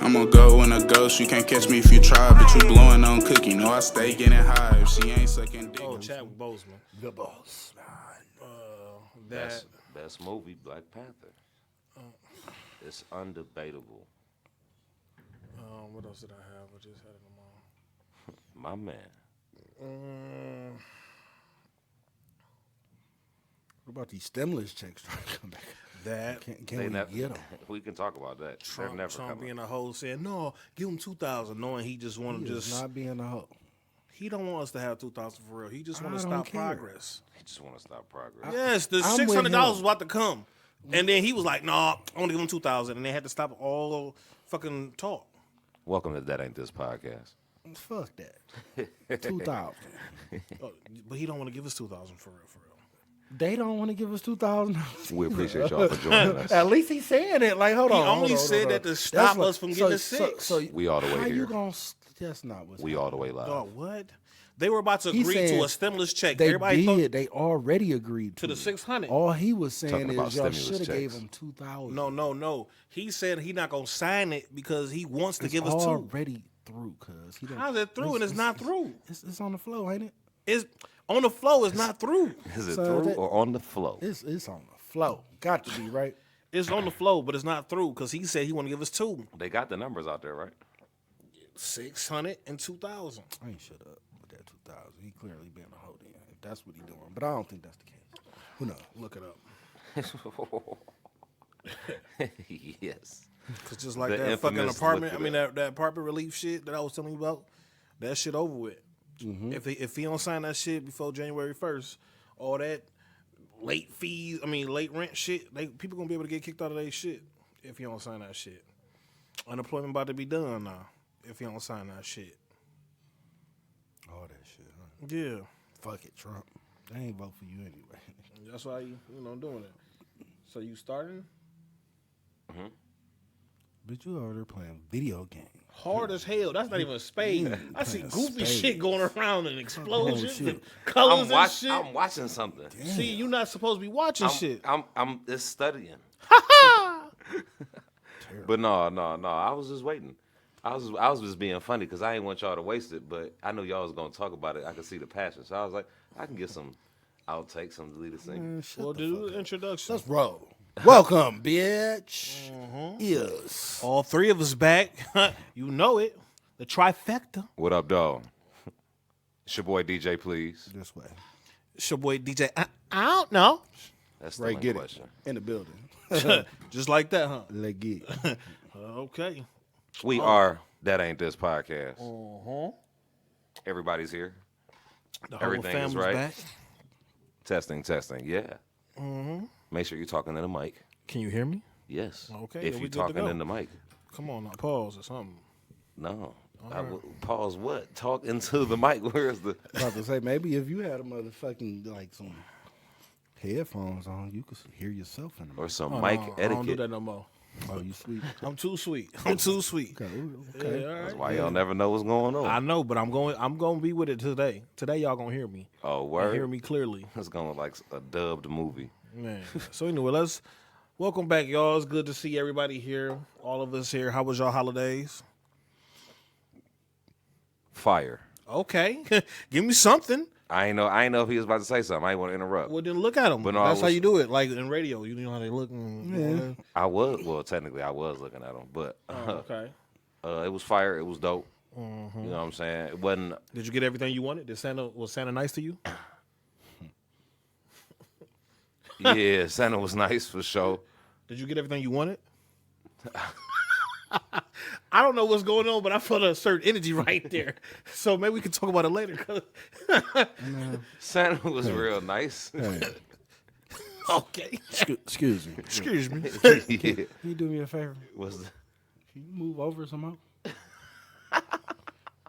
I'ma go in a ghost. You can't catch me if you try, but you blowing on cookie. No, I stay getting high if she ain't sucking dick. Oh, Chadwick Boseman. The boss. Best movie, Black Panther. It's undebatable. What else did I have? I just had it on My man. What about these stimulus checks trying to come back? That Can we get them? We can talk about that. They're never Trump coming. being a hoe saying, no, give him 2,000, knowing he just want to just... not being a hoe. He don't want us to have 2,000 for real. He just want to I don't stop care. progress. He just want to stop progress. Yes, the I'm with $600 him. was about to come. And then he was like, nah, I want to give him 2,000. And they had to stop all fucking talk. Welcome to That Ain't This Podcast. Fuck that. 2,000. Oh, but he don't want to give us 2,000 for real. They don't want to give us 2,000. We appreciate y'all for joining us. At least he's saying it. Like, hold on. He only hold said on. that to stop That's us from getting a six. So We all the way how here. you gonna? That's not what's We all the way live. Dog, what? They were about to He's agree to saying a stimulus check. They Everybody did. thought They already agreed to the 600. All he was saying Talking about is y'all stimulus should have gave checks. him 2,000. No. He said he not gonna sign it because he wants to give us two. already through, cuz he don't. How's it through and it's not through? It's on the flow, ain't it? It's on the flow. It's not through. Is it So through that- or on the flow? It's on the flow. Got to be right. It's on the flow, but it's not through because he said he want to give us two. They got the numbers out there, right? 600 and 2,000. I ain't shut up with that 2,000. He clearly been a hoe then, if that's what he doing. But I don't think that's the case. Who knows? Look it up. Yes. Cause just like The that fucking infamous apartment, look I it mean that apartment relief shit that I was telling you about, that shit over with. If he don't sign that shit before January 1st, all that late fees, late rent shit, people gonna be able to get kicked out of their shit if he don't sign that shit. Unemployment about to be done now if he don't sign that shit. All that shit, huh? Yeah, Fuck it, Trump. They ain't vote for you anyway. that's why you doing it. So you starting But you over there playing video games. hard as hell. That's not even a spade. I see playing goofy spades. shit going around and explosions shit. and colors and shit. I'm watching something. See, you're not supposed to be watching shit. I'm it's studying. But no. I was just waiting. I was just being funny because I ain't want y'all to waste it, but I know y'all was gonna talk about it. I could see the passion, so I was like, I can get some outtakes, some deleted things. Man, shut Well, the do fuck the introduction. Let's roll. Welcome, bitch. Yes. All three of us back. You know it. The trifecta. What up, dog? It's your boy DJ, please. This way. It's your boy DJ. I don't know. That's the Right, main get question. it. In the building. Just like that, huh? Let's get it. Okay. We are That Ain't This Podcast. Uh-huh. Everybody's here. The whole Everything is family's right. back. Testing. Yeah. Make sure you're talking in the mic. Can you hear me? Yes. Okay, If then you're we good to talking go. in the mic. Come on, now, pause or something. No. Pause what? Talk into the mic. Where's the... About to say, maybe if you had a motherfucking, like, some headphones on, you could hear yourself in the Or mic. some Oh, mic no, etiquette. I don't do that no more. Oh, you sweet. I'm too sweet. I'm too sweet. Okay. Yeah, all right. That's why y'all never know what's going on. I know, but I'm going to be with it today. Today y'all gonna hear me. Oh, And word? hear me clearly. It's going to look like a dubbed movie. Man. So anyway, welcome back, y'all. It's good to see everybody here. All of us here. How was y'all holidays? Fire. Okay. Give me something. I ain't know if he was about to say something. I ain't want to interrupt. Well, then look at them. But no, That's I how was- you do it. Like in radio, you know how they look. Technically I was looking at him, but Okay. it was fire. It was dope. You know what I'm saying? It wasn't. Did you get everything you wanted? Was Santa nice to you? Yeah, Santa was nice for sure. Did you get everything you wanted? I don't know what's going on, but I felt a certain energy right there. So maybe we can talk about it later. 'Cause- Santa was real nice. Hey, okay. excuse me. Excuse me. Yeah. Can you do me a favor? Was Can you move over some more?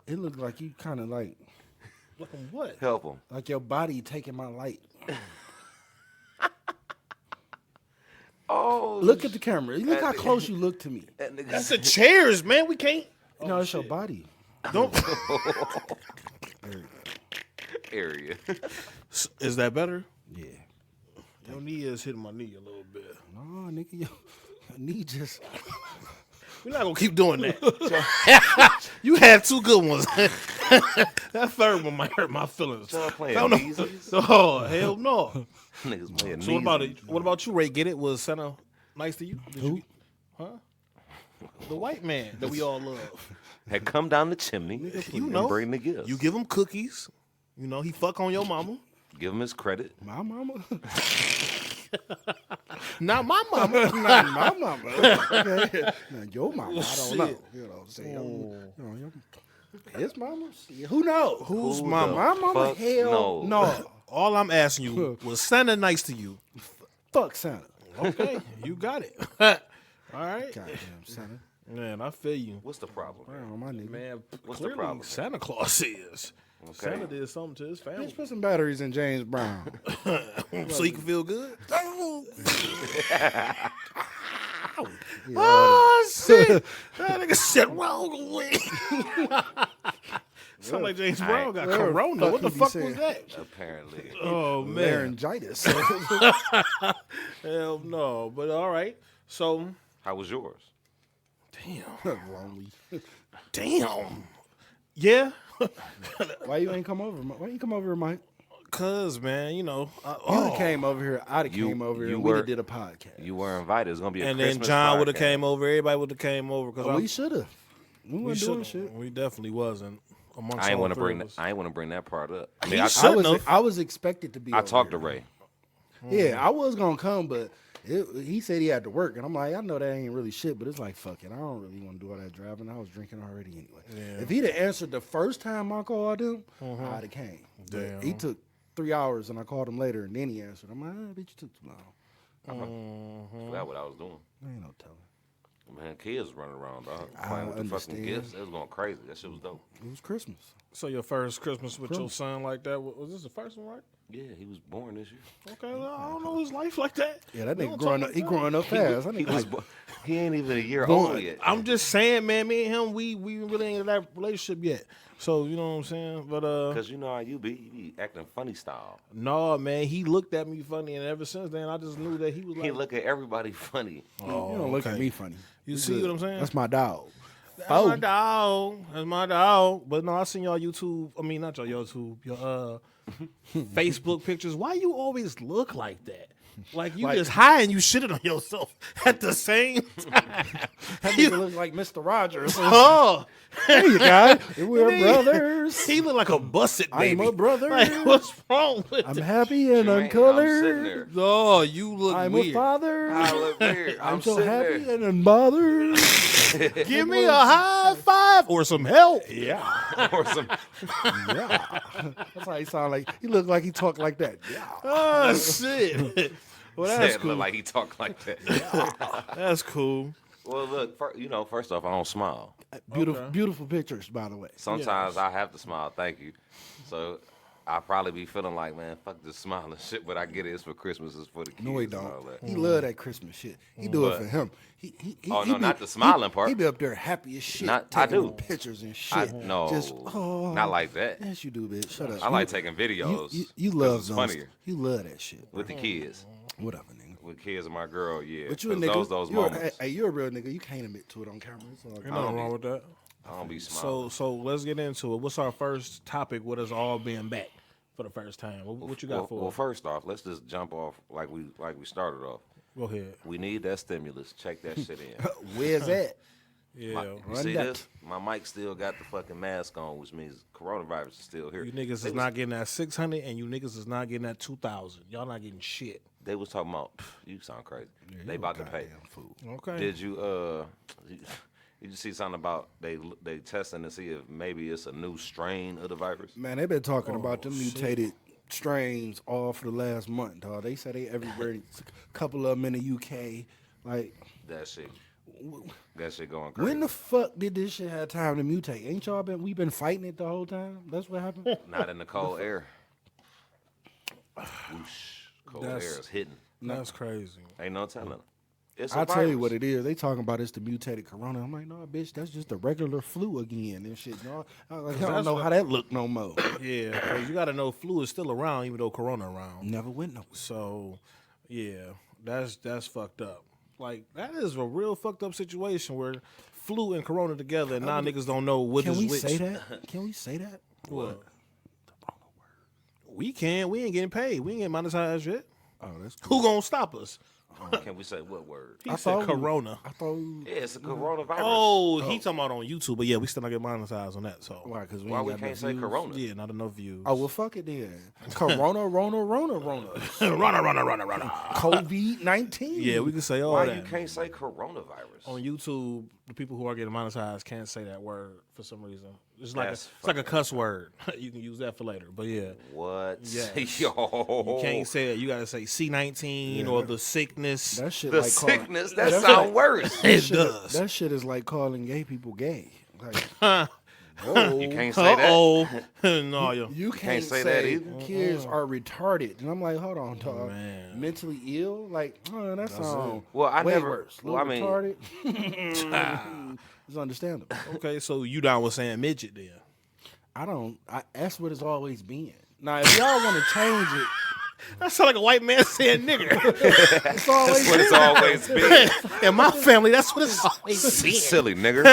It looked like you kind of like What? help him? like your body taking my light. Oh, Look at the camera. Look how close you look to me. that nigga. That's the chairs, man. We can't. No, it's your body. Don't. area. Is that better? Yeah. Your knee is hitting my knee a little bit. No, nigga, your knee just We're not gonna keep doing that. You had 2 good ones. That third one might hurt my feelings. Y'all playing No, no. Yeezys? Oh, hell no. Niggas playing So what about it? Yeezys. What about you, Ray? Get it? Was Santa nice to you? Did you? Huh? The white man that we all love. Had come down the chimney You and know, bring the gifts. you give him cookies. You know, he fuck on your mama. Give him his credit. My mama. Not my mama. Not my mama. Okay. Now, your mama, I don't Shit. know. You know, say, his mama? Yeah, who knows? Who's Who mama? the My mama? fuck Hell knows? no. All I'm asking you was Santa nice to you? Fuck Santa. Okay, you got it. All right. Goddamn Santa. Man, I feel you. What's the problem? Oh, my nigga. Man, What's the clearly problem? Santa Claus is. Okay. Santa did something to his family. Bitch, put some batteries in James Brown. So he can feel good? Yeah, Oh, shit. That nigga said wrong way. Sound like James Brown got Whatever corona. fuck What the he be fuck saying. was that? Apparently. Oh, man. laryngitis. Hell no. But all right. So, How was yours? damn. Lonely. Damn. Yeah. Why you ain't come over? Why you come over here, Mike? Cause, man, you know. You came over here. I'd have You- came over here. you And we were- done did a podcast. You were invited. It's gonna be a and then Christmas John would have podcast. came over. Everybody would have came over. Cause We should have. We weren't doing shit. We definitely wasn't. Amongst I ain't all want to three bring. of us. I ain't want to bring that part up. I He mean, I, should- Shouldn't I was expected to be. I over talked to here. Ray. Yeah, I was gonna come, but he said he had to work, and I'm like, I know that ain't really shit, but it's like, fuck it, I don't really want to do all that driving. I was drinking already anyway. Yeah. If he'd have answered the first time I called him, I'd have came. But Damn. he took 3 hours, and I called him later, and then he answered. I'm like, bitch, you took too long. Forgot what I was doing. Ain't no telling. Man, kids running around, dog. I Playing with the fucking understand. gifts. It was going crazy. That shit was dope. It was Christmas. So your first Christmas with your son like that, was this the first one, right? Yeah, he was born this year. Okay, well, I don't know his life like that. Yeah, that We nigga don't growing talk up. He like that. growing up fast. That He nigga was. like, He ain't even a year Born. old yet. I'm just saying, man, me and him, we really ain't in that relationship yet. So, you know what I'm saying? But Cause you know how you be acting funny style. no, man, he looked at me funny, and ever since then, I just knew that he was He like, look at everybody funny. you don't look at okay. me funny. You see what I'm saying? That's my dog. That's my dog. That's my dog. But no, I seen y'all YouTube. I mean, not y'all YouTube. Your Facebook pictures. Why you always look like that? Like you just high and you shitted on yourself at the same time. That nigga look like Mr. Rogers. Oh, There you go. We're brothers. he look like a busted baby. I'm a brother. Like, what's wrong with I'm it? happy and Jermaine, I'm I'm sitting colored. there. Oh, you look I'm weird. a father. I look weird. I'm so sitting happy there. and unbothered. Give me a high five or some help. Yeah. or some. Yeah. That's how he sound like. He look like he talk like that. Yeah. Oh shit. Well, that's Said cool. look like he talk like that. That's cool. Well, look, first off, I don't smile. Beautiful, Okay. beautiful pictures, by the way. Sometimes I have to smile. Thank you. So I probably be feeling like, man, fuck this smiling shit, but I get it. It's for Christmas. It's for the kids. No, he and all don't. that. He love that Christmas shit. He do it But- for him. He Oh, he no, not the smiling part. He be up there happy as shit. Not- I taking do. them pictures and I, shit. no, Just, not like that. Yes, you do, bitch. Shut up. I like taking videos. You 'cause love it's those. funnier You love that shit. with the kids. Whatever, nigga. With kids and my girl, yeah. But you a 'Cause nigga. those you're, moments. hey, you're a real nigga. You can't admit to it on camera. It's all good. Ain't nothing wrong with that. I don't be smiling. So let's get into it. What's our first topic with us all being back for the first time? What you got for well, us? first off, let's just jump off like we started off. Go ahead. We need that stimulus. Check that shit in. Where's that? Yeah. You Run see that. this? My mic still got the fucking mask on, which means coronavirus is still here. You niggas is not getting that 600 and you niggas is not getting that 2,000. Y'all not getting shit. They was talking about, you sound crazy. They about to pay. Goddamn fool. Okay. Did you did you see something about they testing to see if maybe it's a new strain of the virus? Man, they've been talking about them mutated strains all for the last month, dog. They say they everywhere. A couple of them in the UK. Like, That shit going crazy. when the fuck did this shit have time to mutate? Ain't y'all we been fighting it the whole time? That's what happened. Not in the cold air. Whoosh. Cold air is hitting. That's crazy. Ain't no telling. It's a I'll tell you virus. what it is. They talking about it's the mutated corona. I'm like, no, bitch, that's just the regular flu again and shit. No, I don't know how that look no more. Yeah, 'cause you got to know flu is still around even though corona around. Never went no. So, yeah, that's fucked up. Like that is a real fucked up situation where flu and corona together, and now niggas don't know which Can is we which. say that? Can we say that? What? We can. We ain't getting paid. We ain't getting monetized yet. Oh, that's cool. Who gonna stop us? Can we say what word? He said corona. I thought we, Yeah, it's a coronavirus. Oh, he talking about on YouTube, but yeah, we still not get monetized on that. So why? Because Why we can't say corona? yeah, not enough views. Oh well, fuck it then. Corona, Rona. runner. COVID-19. Yeah, we can say all Why that. you can't say coronavirus? On YouTube, the people who are getting monetized can't say that word for some reason. It's like That's it's like a cuss word. You can use that for later. But yeah, What? Yes. Yo. you can't say it. You gotta say C19 or the sickness. That shit The like sickness, Call, that sound worse. It shit, does. That shit is like calling gay people gay. Like, You can't say that. Uh-oh. No, yo. you can't say say that either. kids are retarded. And I'm like, hold on, dog. Man. Mentally ill? Like, oh, that sounds Well, I way never- worse. well, I mean- retarded. It's understandable. Okay, so you down with saying midget then? That's what it's always been. Now, if y'all want to change it, That sound like a white man saying nigger. it's always That's what it's always been. In my family, that's what it's always been. Silly nigger.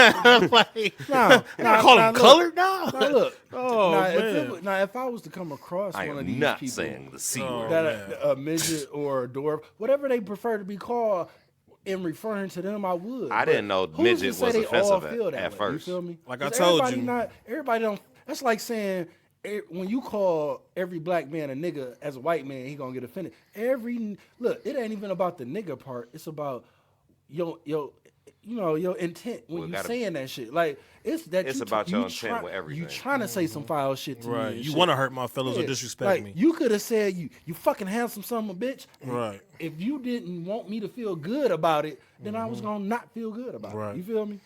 Like, No, I call him look. colored now. Now look. Oh, now, if I was to come across I one of am these not people saying the C Oh, word. that a midget or a dwarf, whatever they prefer to be called, in referring to them, I would. I But didn't know who's to midget say was they all offensive feel that at way? first. You feel me? Like I 'Cause told everybody you. everybody don't. That's like saying when you call every black man a nigga as a white man, he gonna get offended. Look, it ain't even about the nigga part. It's about your your intent when We you gotta- saying that shit. Like it's about your intent try- with everything. You trying to say some foul shit to me. Right. and You shit. want to hurt my feelings or Yeah, disrespect like, me. You could have said you fucking handsome son of a bitch. and Right. If you didn't want me to feel good about it, then I was gonna not feel good about Right. it. You feel me?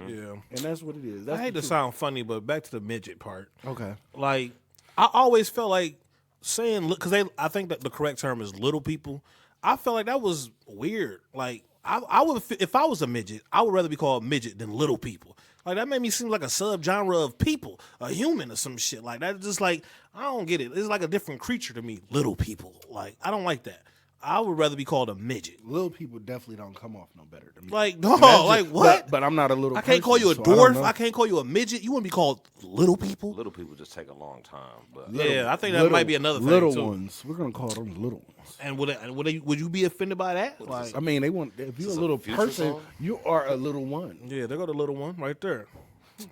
Yeah. And that's what it is. I That's hate the to truth. sound funny, but back to the midget part. Okay. Like, I always felt like saying, because I think that the correct term is little people. I felt like that was weird. Like, I would, if I was a midget, I would rather be called midget than little people. Like, that made me seem like a subgenre of people, a human or some shit. Like, that's just like, I don't get it. It's like a different creature to me, little people. Like, I don't like that. I would rather be called a midget. Little people definitely don't come off no better than me. Like, no, Imagine- like what? But I'm not a little. I can't call you a person, so I don't dwarf. know. I can't call you a midget. You wouldn't be called little people. Little people just take a long time. But Yeah, I think that might be another thing, Little too. ones. We're gonna call them little ones. And would you be offended by that? Like, I mean, they want. If you're a this a little Future person, song? you are a little one. yeah, there go the little one right there.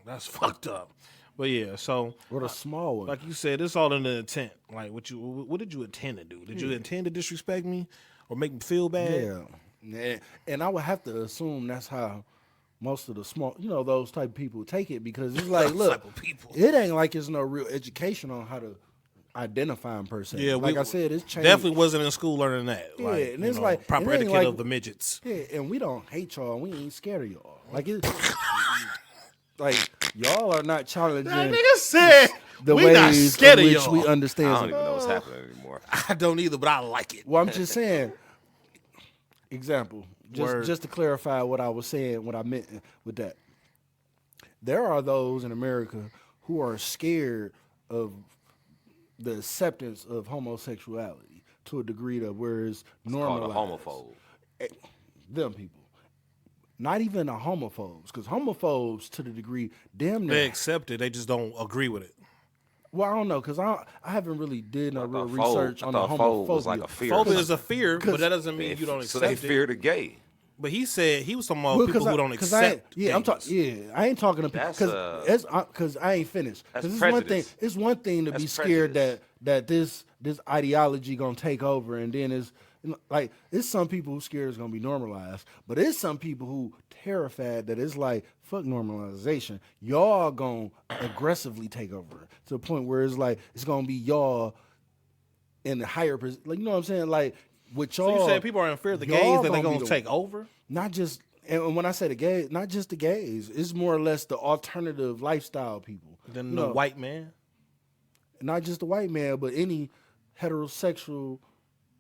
That's fucked up. But yeah, so Or the small one. like you said, it's all in the intent. Like what did you intend to do? Did you intend to disrespect me or make me feel bad? Yeah. And I would have to assume that's how most of the small, those type of people take it, because it's like, look, type of people. it ain't like it's no real education on how to identify them per se. Yeah, like I said, it's changed. definitely wasn't in school learning that. Yeah, like, and it's like- proper it ain't etiquette like- of the midgets. Yeah, and we don't hate y'all. We ain't scared of y'all. Like it, like y'all are not challenging That nigga said the we ways not scared in of which y'all. we I understand. don't even know what's happening anymore. I don't either, but I like it. Well, I'm just saying. Example, Word. just to clarify what I was saying, what I meant with that. There are those in America who are scared of the acceptance of homosexuality to a degree that where it's Called a normalized. homophobe. Them people. Not even the homophobes, because homophobes to the degree damn They near. accept it. They just don't agree with it. Well, I don't know, because I haven't really did no real thought research phobe- on I the thought phobe was homophobia. like a fear. Phobia is a fear, but 'cause- that doesn't mean you don't So accept they it. fear the gay. But he said he was talking about Well, people who don't 'cause I ain't- accept. Yeah, I'm gays. talking. Yeah, I ain't talking to people That's, because I ain't finished. that's Because it's one thing. prejudice. It's one thing to be That's scared prejudice. that this ideology gonna take over, and then like it's some people who scared it's gonna be normalized, but it's some people who terrified that it's like fuck normalization. Y'all gonna aggressively take over to the point where it's like it's gonna be y'all in the higher position. Like, you know what I'm saying? Like with y'all. So you said people are in fear of the y'all gays that they're gonna be gonna the- take over? Not just, and when I say the gays, not just the gays, it's more or less the alternative lifestyle people. Than You the know, white man? not just the white man, but any heterosexual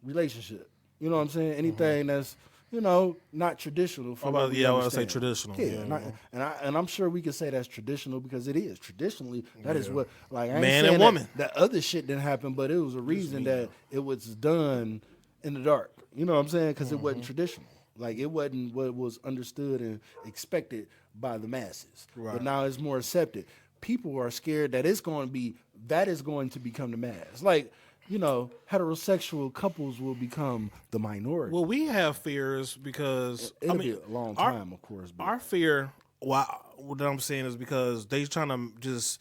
relationship. You know what I'm saying? Anything that's not traditional. I want to say understand. traditional. Yeah, Yeah. and I'm sure we could say that's traditional because it is traditionally. That is what like I ain't Man saying and that- woman. That other shit didn't happen, but it was a reason that it was done in the dark. You know what I'm saying? Because it wasn't traditional. Like it wasn't what was understood and expected by the masses. Right. But now it's more accepted. People are scared that is going to become the mass. Like, heterosexual couples will become the minority. Well, we have fears because It'll be a long time, of course. But Our fear, what I'm saying is because they trying to just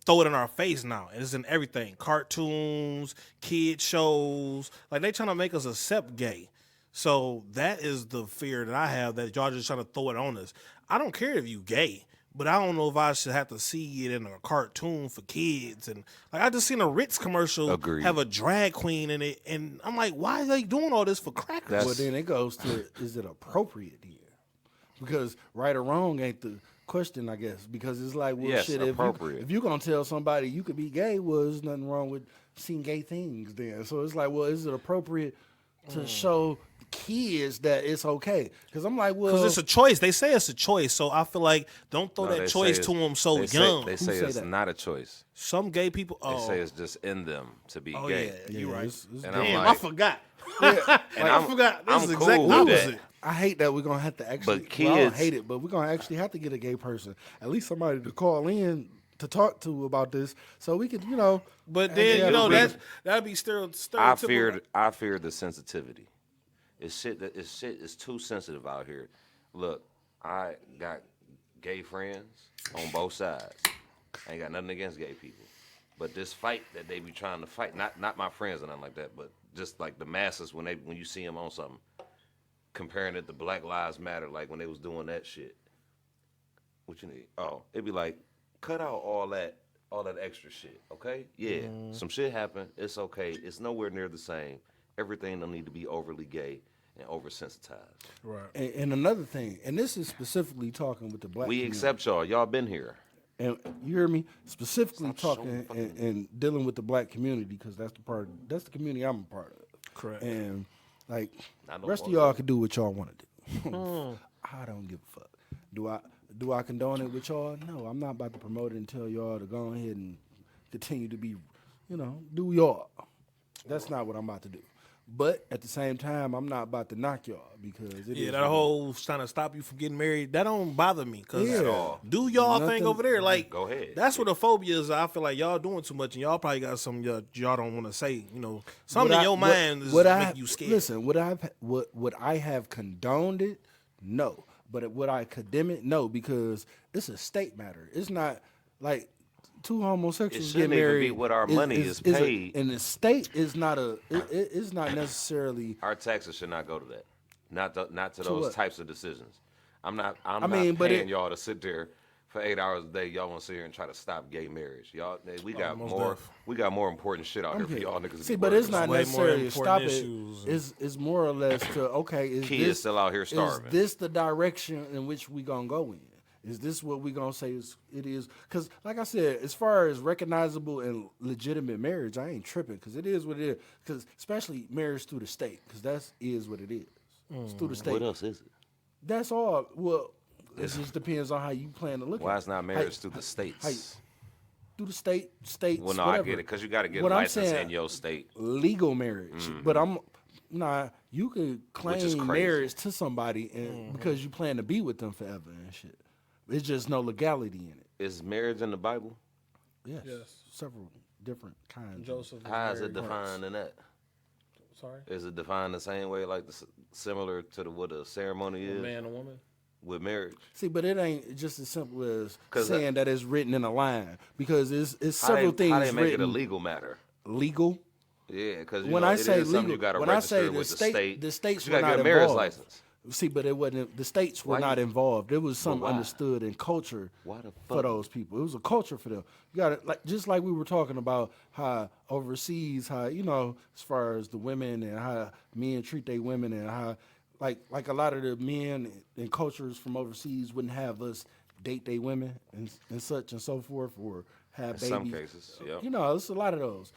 throw it in our face now. And it's in everything. Cartoons, kid shows. Like, they trying to make us accept gay. So that is the fear that I have, that y'all just trying to throw it on us. I don't care if you gay, but I don't know if I should have to see it in a cartoon for kids. And like, I just seen a Ritz commercial have a drag queen in it, and I'm like, why are they doing all this for crackers? well, then it goes to, is it appropriate here? Because right or wrong ain't the question, I guess. Because it's like, well, Yes, shit, appropriate. if you're going to tell somebody you could be gay, well, there's nothing wrong with seeing gay things then. So it's like, well, is it appropriate to show kids that it's okay? Because I'm like, well, Because it's a choice. They say it's a choice, so I feel like don't throw No, that they choice say to it's- them so they young. They say say it's that? not a choice. Some gay people. They Oh, say it's just in them to be oh gay. yeah, you're right. it's And Damn, I'm I like, forgot. and I forgot. This I'm is cool exactly with opposite. that. I hate that we're gonna have to actually. But well, I don't kids- hate it, but we're gonna actually have to get a gay person, at least somebody to call in to talk to about this, so we could, But then Yeah, that'd be stereotypical. I feared the sensitivity. It's shit is too sensitive out here. Look, I got gay friends on both sides. I ain't got nothing against gay people. But this fight that they be trying to fight, not my friends or nothing like that, but just like the masses when you see them on something, comparing it to Black Lives Matter, like when they was doing that shit. What you need? Oh, it'd be like, cut out all that extra shit, okay? Yeah, some shit happened. It's okay. It's nowhere near the same. Everything don't need to be overly gay and oversensitized. Right. and another thing, and this is specifically talking with the black. We community. accept y'all. Y'all been here. And you hear me? Specifically Stop talking showing and dealing with the black community, because that's the community I'm a part of. Correct. And like, I know rest of more y'all of can do what y'all want to do. I don't give a fuck. Do I condone it with y'all? No, I'm not about to promote it and tell y'all to go ahead and continue to be, do y'all. That's not what I'm about to do. But at the same time, I'm not about to knock y'all, because it is That what it whole trying to stop you from getting married, that don't bother me. Cause Yeah. do y'all Nothing- thing over there. Like, Go ahead. That's what the phobia is. I feel like y'all doing too much, and y'all probably got some y'all don't want to say. Something in your mind is making you scared. Listen, would I have condoned it? No. But would I condemn it? No, because it's a state matter. It's not like two homosexuals It get shouldn't even married. be what our money is paid. And the state is not it's not necessarily. Our taxes should not go to that. Not to To those what? types of decisions. I'm not mean, but paying y'all to sit there for 8 hours a day. Y'all want to sit here and try to stop gay marriage. Y'all, we got most more. def. We got more important shit out here for y'all niggas. to See, be but worried it's not about. way more necessarily stop important it. issues. It's more or less to is Kids this still out here starving. Is this the direction in which we gonna go in? Is this what we gonna say it is? Because like I said, as far as recognizable and legitimate marriage, I ain't tripping, because it is what it is. Because especially marriage through the state, because that is what it is. It's through the state. What else is it? That's all. Well, it just depends on how you plan to look Why at it. it's not marriage through the states? Through the states. Well, no, whatever. I get it, because you got to get What a I'm license saying- in your state. Legal marriage, but you could Which is claim crazy. marriage to somebody and because you plan to be with them forever and shit. It's just no legality in it. Is marriage in the Bible? Yes, Yes. several different kinds. Joseph. How is it defined in that? Sorry. Is it defined the same way, like similar to what a ceremony is Man and woman. with marriage? See, but it ain't just as simple as 'Cause saying that it's written in a line, because it's How several they, things how they make written it a legal matter? legal. Yeah, because When I say it is something legal, you got to when I register say the with state, the states you were got to not get a marriage involved. license. See, but it wasn't. The states were Why not you- involved. There was some why? understood in culture Why the for fuck? those people. It was a culture for them. You got to just like we were talking about how overseas, how as far as the women and how men treat their women, and how like a lot of the men and cultures from overseas wouldn't have us date their women and such and so forth, or have In babies. some cases, yeah. It's a lot of those.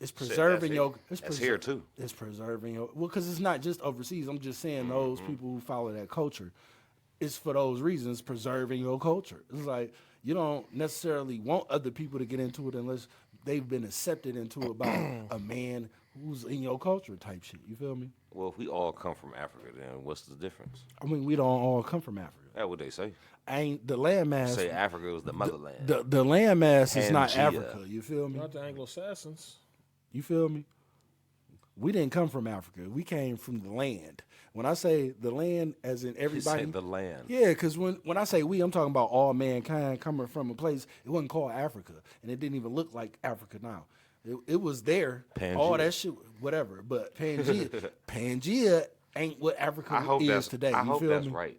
It's preserving that's your. here. It's That's here, too. It's preserving your. Well, because it's not just overseas. I'm just saying those Mm-hmm. people who follow that culture. It's for those reasons, preserving your culture. It's like you don't necessarily want other people to get into it unless they've been accepted into about a man who's in your culture type shit. You feel me? Well, if we all come from Africa, then what's the difference? I mean, we don't all come from Africa. That's what they say. Ain't the landmass? Say Africa was the motherland. The landmass is not Pangea. Africa. You feel me? Not the Anglo-Saxons. You feel me? We didn't come from Africa. We came from the land. When I say the land, as in He everybody, said the land. yeah, because when I say we, I'm talking about all mankind coming from a place. It wasn't called Africa, and it didn't even look like Africa now. It was there, Pangea. all that shit, whatever. But Pangea ain't what Africa I hope is that's today. You I hope feel that's me? right.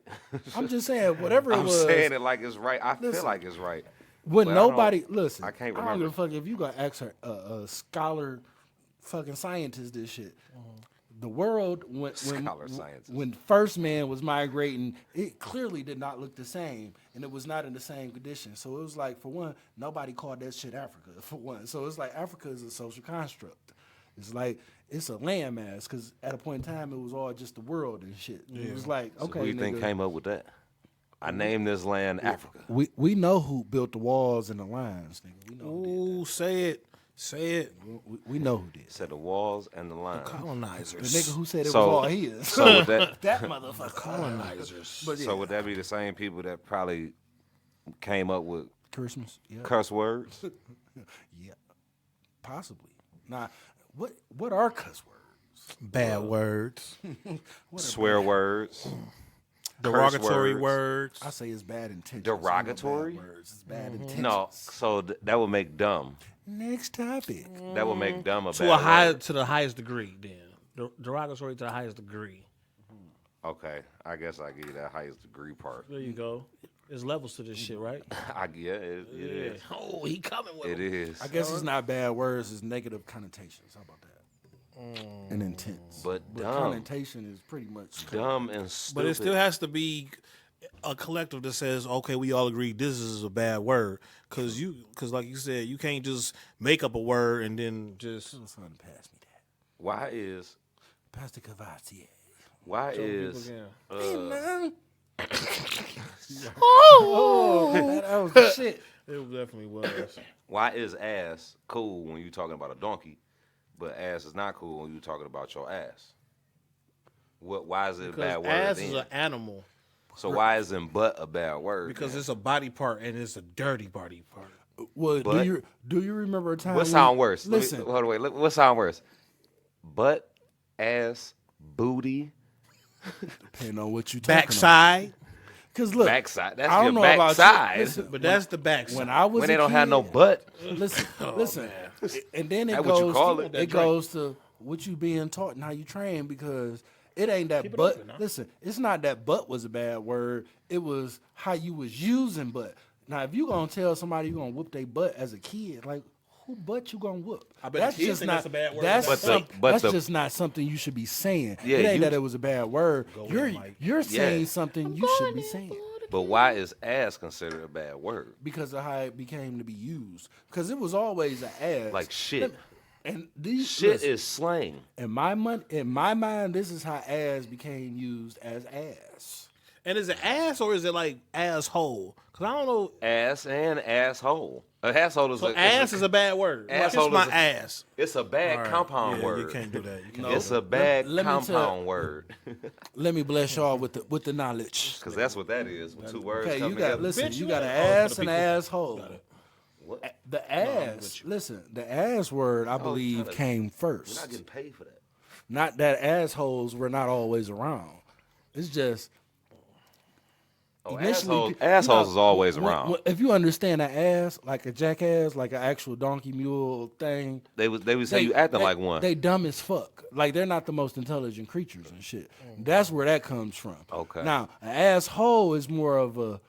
I'm just saying, whatever it I'm was. saying it like it's right. I feel Listen. like it's right. When But I don't- nobody listen, I can't don't remember. give a fuck if you gonna ask a scholar, fucking scientist this shit. The world Scholar scientist. when first man was migrating, it clearly did not look the same, and it was not in the same condition. So it was like, for one, nobody called that shit Africa. For one, so it's like Africa is a social construct. It's like it's a landmass because at a point in time it was all just the world and shit. It was like, So okay, who you think nigga, came up with that? I named this land Africa. we know who built the walls and the lines, nigga. We know who did Ooh, say it. Say it. that. We know who did. Said the walls and the line. The Colonizers. nigga who said it So- was all his. So would that that motherfucker. Colonizers. But yeah, so would that be the same people that probably came up with Christmas. Yeah. curse words? Yeah. Possibly. Now, what are cuss words? Bad words. Swear words? Derogatory words. words. I say it's bad intentions. Derogatory? Ain't no bad words. It's bad intentions. No. So that would make dumb. Next topic. That would make dumb a To bad a high, word. to the highest degree, then. Derogatory to the highest degree. Okay, I guess I give you that highest degree part. There you go. There's levels to this shit, right? It is. Oh, he coming with It him. is. I guess it's not bad words. It's negative connotations. How about that? And intense. But dumb. connotation is pretty much Dumb and stupid. But it still has to be a collective that says, okay, we all agree this is a bad word. Because like you said, you can't just make up a word and then just... Son, pass me that. Why is Pastor Cavatier. is Man. Oh, that was the shit. It definitely was. why is ass cool when you talking about a donkey, but ass is not cool when you talking about your ass? Why is it a Because bad word? ass then? is an animal. So why isn't butt a bad word? Because then? it's a body part and it's a dirty body part. Well, But- do you remember a time? What when- sound worse? Listen, Hold on, wait. What sound worse? Butt, ass, booty, depending on what you talking Backside. Because look, backside. That's I your don't know about you. backside. Listen, But that's the backside. when I was When a they don't have kid- no butt. Listen, listen, and then it That what you goes. call to, it? it goes to what you being taught and how you train because it ain't that Keep it butt. open, huh? Listen, it's not that butt was a bad word. It was how you was using butt. Now, if you gonna tell somebody you gonna whoop their butt as a kid, like who butt you gonna whoop? I bet the kids think that's a bad word. That's, But the- some- but that's the- just not something you should be saying. Yeah, it ain't you- that it was a bad word. You're ahead, Mike. you're saying Yeah. something you should be saying. But why is ass considered a bad word? Because of how it became to be used. Because it was always an ass. Like shit. And these Shit listen, is slang. in my mind, this is how ass became used as ass. And is it ass or is it like asshole? Because I don't know. Ass and asshole. Asshole is So a, ass is a bad word. Asshole Kiss my is a- ass. It's a bad All right. compound Yeah, word. You can't do that. You can't It's do a bad Let me tell- compound word. Let me bless y'all with the knowledge. Because that's what that is. When two words Okay, come you together. got listen. Bitch, You you got an ain't- oh, for ass the and an people. asshole. What? The ass. Listen, the ass word I believe shut up. came We're first. not getting paid for that. Not that assholes were not always around. It's just Oh, initially, assholes, you know, assholes is always around. If you understand an ass, like a jackass, like an actual donkey mule thing, They would say you acting like one. They dumb as fuck. Like they're not the most intelligent creatures and shit. That's where that comes from. Okay. Now, an asshole is more of a,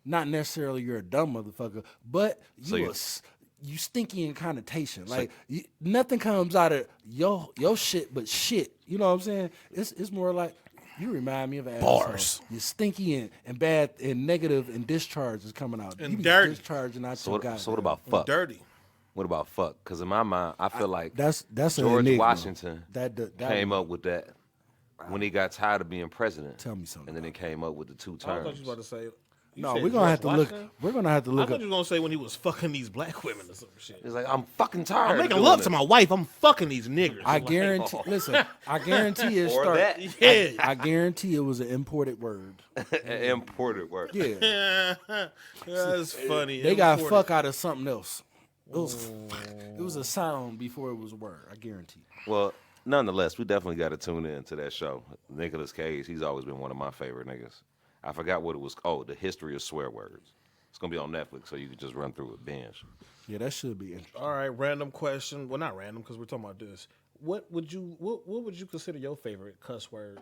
not necessarily you're a dumb motherfucker, but So you stinky in connotation. Like nothing comes out of your shit but shit. You know what I'm saying? It's more like you remind me of an asshole. Bars. You're stinky and bad and negative and discharge is coming out. And You be dirty. discharging out so, your what, guy. so what about fuck? dirty. What about fuck? Because in my mind, I feel like That's an George enigma. Washington that came up with that when he got tired of being president. Tell me something And then he came up with the 2 I thought terms. you was about to say No, said we're gonna have to George look. Washington? We're gonna have to I look thought up. you were gonna say when he was fucking these black women or some shit. He's like, I'm fucking tired. I'm of making doing love this. to my wife. I'm fucking these niggers. I Like, guarantee. Listen, I guarantee it Or start. that. Yeah. I guarantee it was an imported word. An imported word. Yeah, That's funny. they got Important. fuck out of something else. It was a sound before it was a word. I guarantee. Well, nonetheless, we definitely got to tune in to that show. Nicolas Cage, he's always been one of my favorite niggas. I forgot what it was. Oh, The History of Swear Words. It's going to be on Netflix, so you can just run through it, binge. Yeah, that should be interesting. All right, random question. Well, not random because we're talking about this. What would you consider your favorite cuss word?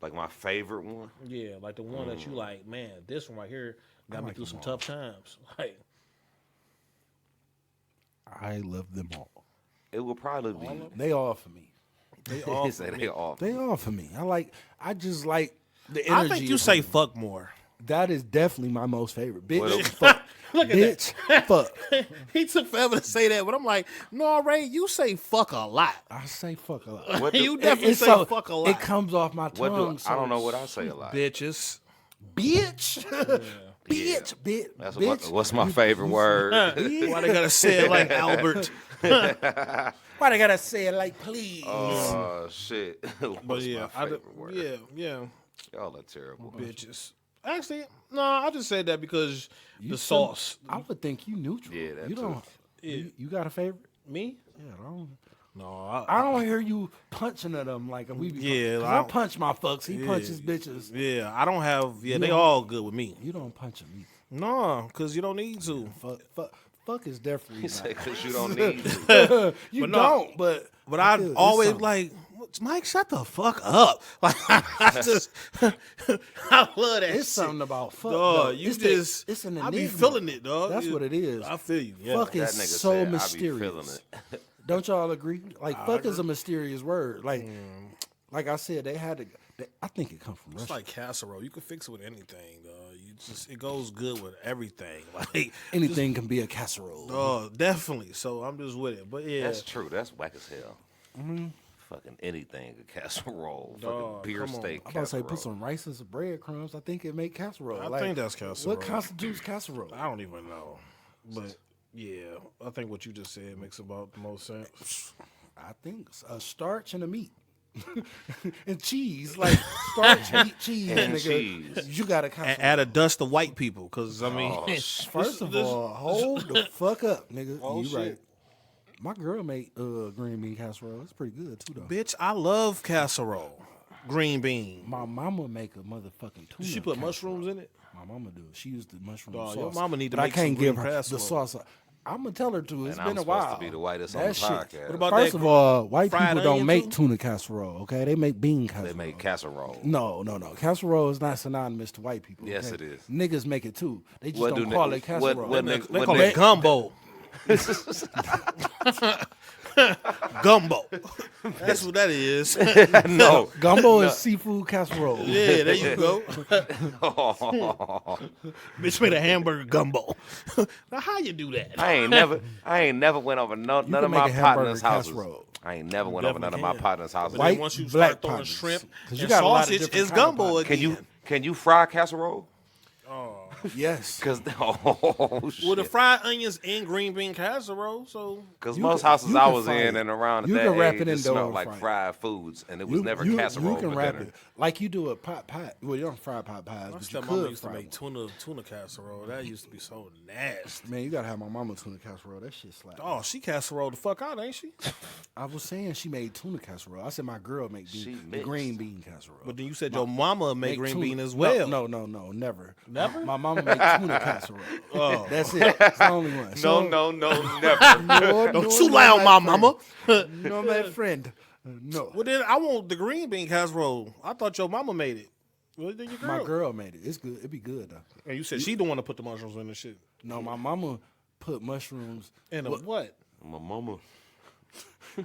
Like my favorite one? Yeah, like the one that you like. Man, this one right here got me through some tough times. Like, I love them all. It would probably be. They all for me. they all. He said they all. They all for me. I just like the energy. I think you of say them. fuck more. That is definitely my most favorite. Bitch, Well, fuck. Look at Bitch, fuck. He took forever to say that, but I'm like, no, Ray, you say fuck a lot. I say fuck a lot. What do- You definitely It's say so- fuck a lot. It comes off my What tongue. do I don't know what I say a lot. Bitches. Bitch. Bitch. Bitch. That's bitch. what's my favorite word. Why they gotta say it like Albert? Why they gotta say it like please? Oh shit! But What's yeah, my favorite word? yeah, Y'all are terrible. bitches. Actually, no, I just said that because the sauce. I would think you neutral. Yeah, that you too. don't. You got a favorite? Me? Yeah, I don't. No, I don't hear you punching at them like we. Yeah, 'cause I- I punch my fucks. He Yeah. punches bitches. Yeah, I don't have. Yeah, they don't- all good with me. You don't punch them either. No, because you don't need to. Fuck is definitely. He not- said because you don't need to. you But no, don't, but I feel it's always something. like, Mike, shut the fuck up. Like, I just, I love that It's shit. something about fuck. Dog, though. you It's just, it's an I be enigma. feeling it, dog. That's what it is. I feel you. Yeah. Fuck That is nigga so said, mysterious. I be feeling it. Don't y'all agree? Like fuck is a mysterious word. Like I said, they had to. I think it comes from It's Russia. like casserole. You can fix it with anything, dog. It goes good with everything. Like Anything can be a casserole. oh, definitely. So I'm just with it. But yeah, That's true. That's whack as hell. Fucking anything, a casserole, Dog, fucking beer come on. steak I'm about to say casserole. put some rice and some breadcrumbs. I think it make casserole. I think that's casserole. What constitutes casserole? I don't even know. But yeah, I think what you just said makes about the most sense. I think a starch and a meat. And cheese, like starch, meat, cheese, And nigga. cheese. You got to And casserole. add a dust of white people, because I mean, First of all, hold the fuck up, nigga. Oh, you shit. right. My girl made green bean casserole. It's pretty good too, though. bitch, I love casserole, green bean. My mama make a motherfucking tuna. She put casserole. mushrooms in it. My mama do. She used the mushroom Dog, sauce. your mama need to but make I can't some give green her casserole. the sauce. I'm gonna tell her to. It's And been I'm a while. supposed to be the whitest on That the shit. podcast. What about First that of all, white fried people don't onion make too? tuna casserole. Okay, they make bean casserole. They make casserole. No. Casserole is not synonymous to white people. Yes, okay? it is. Niggas make it too. They just What don't do call ni- it casserole. what They nigga- call nigga- it gumbo. Gumbo. That's what that is. No. Gumbo is seafood casserole. Yeah, there you go. Bitch made a hamburger gumbo. Now how you do that? I ain't never went over none can of make my a hamburger partners' houses. casserole. I ain't never went over none of my can. partners' houses. But then White, once you black start throwing partners. shrimp 'Cause you and got a lot of sausage, different it's kind of gumbo partners. again. Can you fry casserole? Yes. Cause Well, the shit. fried onions in green bean casserole, so Cause You most can- houses you I can was fry in it. and around You that can wrap age, it it in smelled dough like and fry it. fried foods, and it was never casserole You can for wrap dinner. it like you do a pot pie. Well, you don't fry pot pies, my but you stepmama could used to fry make one. tuna casserole. That used to be so nasty. Man, you gotta have my mama tuna casserole. That shit slap. Oh, she casserole the fuck out, ain't she? I was saying she made tuna casserole. I said my girl make She the mixed. green bean casserole. But then you said your mama make green tuna- bean as well. No, never. Never? My mama make tuna casserole. Oh. That's it. It's the only one. So, No, never. Don't you lie on my mama. No, my friend. No. Well, then I want the green bean casserole. I thought your mama made it. Well, then your girl. My girl made it. It's good. It'd be good though. And you said she the one to put the mushrooms in the shit. No, my mama put mushrooms. And a what? My mama.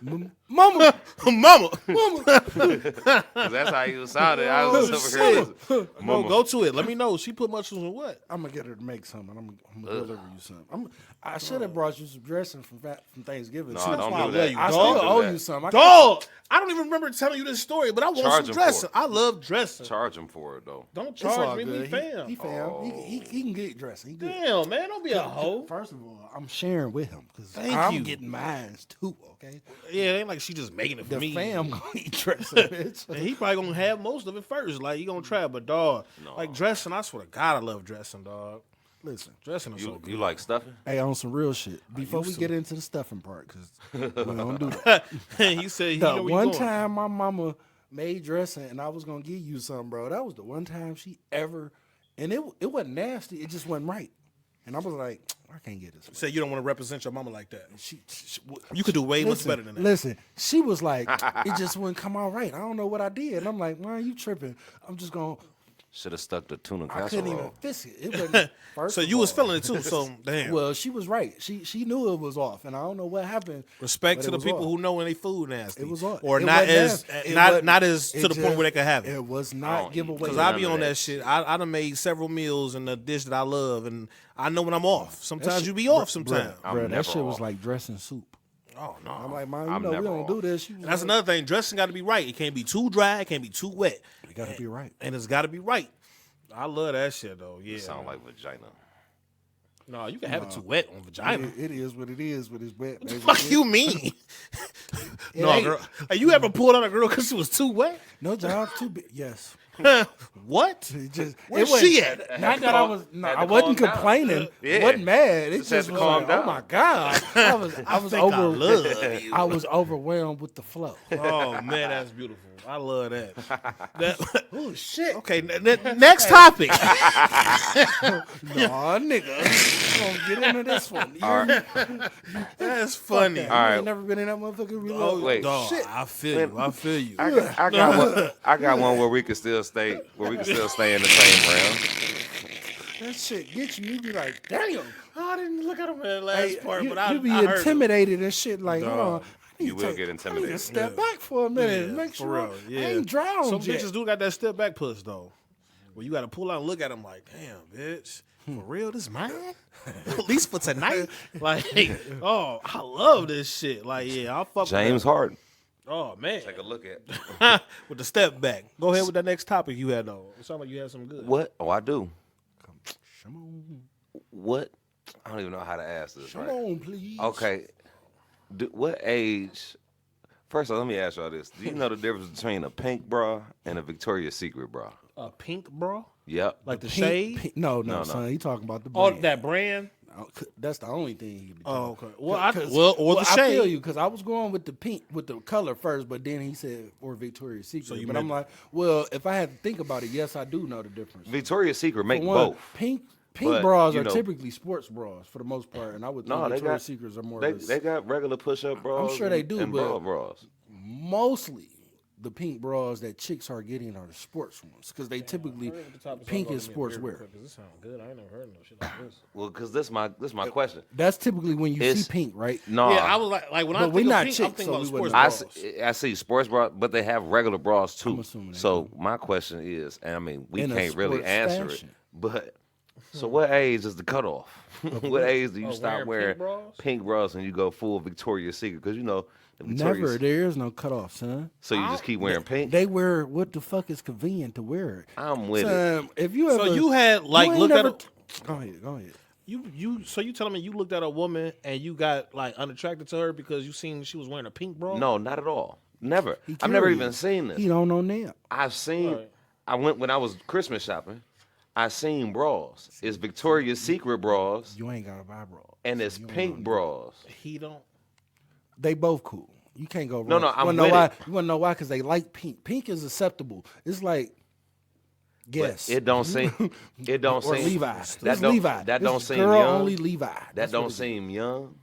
Mama, Mama. 'Cause that's how you sounded. I was over here. No, Mama. go to it. Let me know. She put mushrooms in what? I'm gonna get her to make something. I'm gonna deliver you something. I should have brought you some dressing from Thanksgiving. No, See, that's don't why do I love that. you. I I still still do owe that. you some. Dog, I don't even remember telling you this story, but I want Charge some him dressing. for it. I love dressing. Charge him for it though. Don't It's all charge me. good. We fam. He fam. He can get dressing. He good. Damn, man, don't be a hoe. First of all, I'm sharing with him because Thank I'm you. getting mines too. Okay, Yeah, it ain't like she just making it for the me. fam gonna eat dressing, bitch. And he probably gonna have most of it first. Like he gonna try, but dog, like dressing. I swear to God, I love dressing, dog. Listen, Dressing is so You good. you like stuffing? hey, on some real shit. Before we get into the stuffing part, because we don't do that. He said, he The know where one you going. time my mama made dressing and I was gonna give you something, bro. That was the one time she ever, and it wasn't nasty. It just wasn't right. And I was like, I can't get this. Said you don't want to represent your mama like that. She You could do way much listen, better than that. Listen, she was like, it just wouldn't come out right. I don't know what I did. And I'm like, man, you tripping. I'm just going, Should have stuck to tuna I couldn't even casserole. fix it. It wasn't, first So of you was all, feeling it too. So damn. Well, she was right. She knew it was off. And I don't know what happened. Respect but to it the was people off. who know when they food nasty. It was off. Or It not wasn't as nasty. It not wasn't- not as to it the point just- where they could have it. It was I not don't giveaway. eat Because none I be of on that that shit. I done made several meals in a dish that I love, and I know when I'm off. Sometimes shit- you be off. Bruh, Sometimes. I'm Bruh, that never shit was off. like dressing soup. Oh no. I'm like, man, you I'm know we never don't off. do this. She was And that's like, another thing. Dressing got to be right. It can't be too dry. It can't be too wet. It got to be right. And it's got to be right. I love that shit though. Yeah. Sound like vagina. No, you can have it too wet on vagina. It is what it is with his wet. What the fuck you mean? No, ain't. girl. Hey, you ever pulled on a girl because she was too wet? No job too big. Yes. What? It just, Where's it wasn't- she at? Not that I was. No, had to I wasn't calm down. complaining. Yeah. Wasn't mad. It Just had just to was calm like, down. oh my god. I was think I over. love you. I was overwhelmed with the flow. Oh man, that's beautiful. I love that. That- Oh shit. okay, next topic. No, nigga. Gonna get into this one. That's funny. You All right. ain't never been in that motherfucker. Oh, Wait. dog, Shit. I feel you. I feel you. I got one. I got one where we can still stay. Where we can still stay in the same realm. That shit get you. You be like, damn. I didn't look at him in the last Hey, part, you, but I you be I heard intimidated and shit. Like, hold on. Dog. I need You to will get I need intimidated. to step back for a minute and make for sure real. Yeah, I ain't drowned Some yet. bitches do got that step back puss though. Well, you got to pull out and look at them like, damn, bitch, Hmm. for real, this mine? At least for tonight. Like, oh, I love this shit. Like, yeah, I'll fuck James with Harden. that. Oh man, Take a look at. with the step back. Go ahead with that next topic you had though. It sounded like you had some good. What? Oh, I do. Come on. What? I don't even know how to ask this. Come Right? on, please. Okay. What age? First of all, let me ask y'all this. Do you know the difference between a pink bra and a Victoria's Secret bra? A pink bra, Yep. like the Pink- shade. pink- no, No. son. He talking about the Oh, brand. that brand. That's the only thing he be Oh, talking okay. Well, I, 'Cause- or the I feel shade. you because I was going with the pink, with the color first, but then he said or Victoria's Secret. So you but meant- I'm like, well, if I had to think about it, yes, I do know the difference. Victoria's Secret make For one, both. Pink But, bras you are know- typically sports bras for the most part, and I would think No, they Victoria's got Secrets are more. They, or less- they got regular push-up bras. sure they do, and but- bra bras. mostly the pink bras that chicks are getting are the sports ones because they typically pink is sportswear. This sounds good. I ain't never heard no shit like this. Well, because this my question. That's typically when you It's- see pink, right? No, Yeah, I was like when I But we think not of pink, I'm chicks, thinking so about we sports wouldn't bras. I see sports bras, but they have regular bras too. I'm assuming they So my question is, and I mean, we In a can't really sports answer fashion. it, but so what age is the cutoff? What age do you Oh, stop wearing wearing pink bras? pink bras and you go full Victoria's Secret? Because you know the Victoria's. Never. There is no cutoff, son. So you just keep wearing pink. They wear what the fuck is convenient to wear it. I'm with it. Son, if you ever, So you had like ain't looked at never- a, Go ahead, go ahead. you. So you telling me you looked at a woman and you got like unattracted to her because you seen she was wearing a pink bra? No, not at all. Never. He I've never curious. even seen this. He don't know now. I've seen. Right. I went when I was Christmas shopping. I seen bras. It's Victoria's Secret bras You ain't gotta buy bra. and it's pink bras. he don't. They both cool. You can't go wrong. No, I'm you wanna know with why? it. You wanna know why? Because they like pink. Pink is acceptable. It's like, yes, It don't seem. It don't or seem. Levi. That It's don't. Levi. That It's don't seem girl young. only Levi. That That's don't what it is. seem young.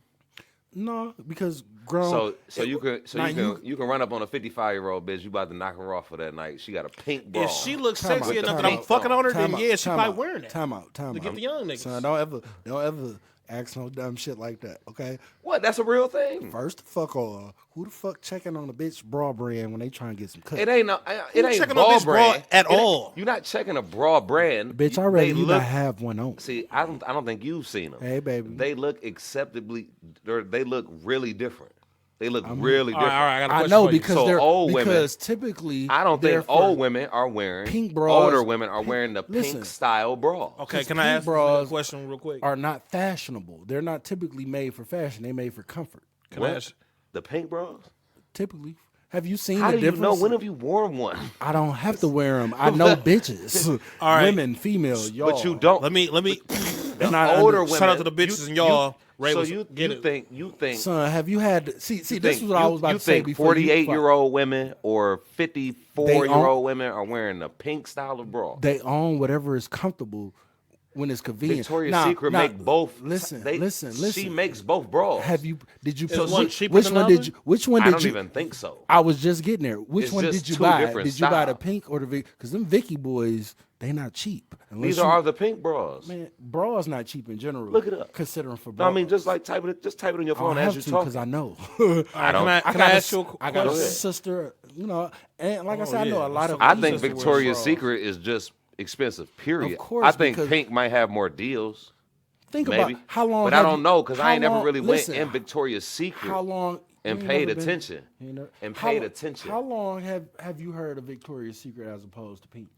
No, because grown. So you can now you can run up on a 55-year-old bitch. You about to knock her off for that night. She got a pink bra. If she looks Time sexy out, enough time that I'm out. fucking on her, then Time out, yeah, she time probably out, wearing that. Time out. Time To out. get the young niggas. Son, don't ever ask no dumb shit like that. Okay. What? That's a real thing. First, the fuck all. Who the fuck checking on a bitch bra brand when they trying to get some cut? It ain't no. It ain't checking on bra bitch bra brand at It ain't- all. You're not checking a bra brand. Bitch, I They ready you look- not have one on. See, I don't think you've seen them. Hey, baby. They look acceptably. They look really different. They look really different. All right, I got a I question know for you. because So they're old women- because typically I don't they're think for old women are wearing pink bras. Older women are wearing the Listen. pink style bra. Okay, 'cause can I pink ask you a bras question real quick? are not fashionable. They're not typically made for fashion. They're made for comfort. Can I What? ask? The pink bras? Typically, have you seen How the do you difference? know? When have you worn one? I don't have to wear them. I know bitches, All right. women, female, y'all. But you don't. Let me. And I older under- women. Shout out to the bitches and y'all. Ray so was- you get it. think Son, have you had? See, you this think- is what I was about you to say think before. 48-year-old women or They 54-year-old women are wearing the pink style of bra? They own whatever is comfortable when it's convenient. Victoria's Now- Secret now, make both. Listen, they- listen. She makes both bras. Have you? Did you? Is one cheaper which than one the did other? you? Which one I did don't you? even think so. I was just getting there. Which It's one just did you two buy? different Did you buy the styles. pink or the Vic? Because them Vicky boys, they not cheap. Unless These you- are the pink bras. man. Bras not cheap in general. Look it up. Considering for No, bras. I mean, just like type it. Just type it on your I phone don't as have you to talk. because I know. I don't. Can I got ask you a I got a question? sister, you know, and like I Oh, said, I know yeah. a lot of. I Jesus think wears Victoria's bras. Secret is just expensive. Period. Of course, I think because- pink might have more deals. Think Maybe. about how long. But I have don't you- know because how I ain't never long- really listen, went in Victoria's Secret How long? and you ain't paid never been- attention. you know- And how paid lo- attention. How long have you heard of Victoria's Secret as opposed to Pink?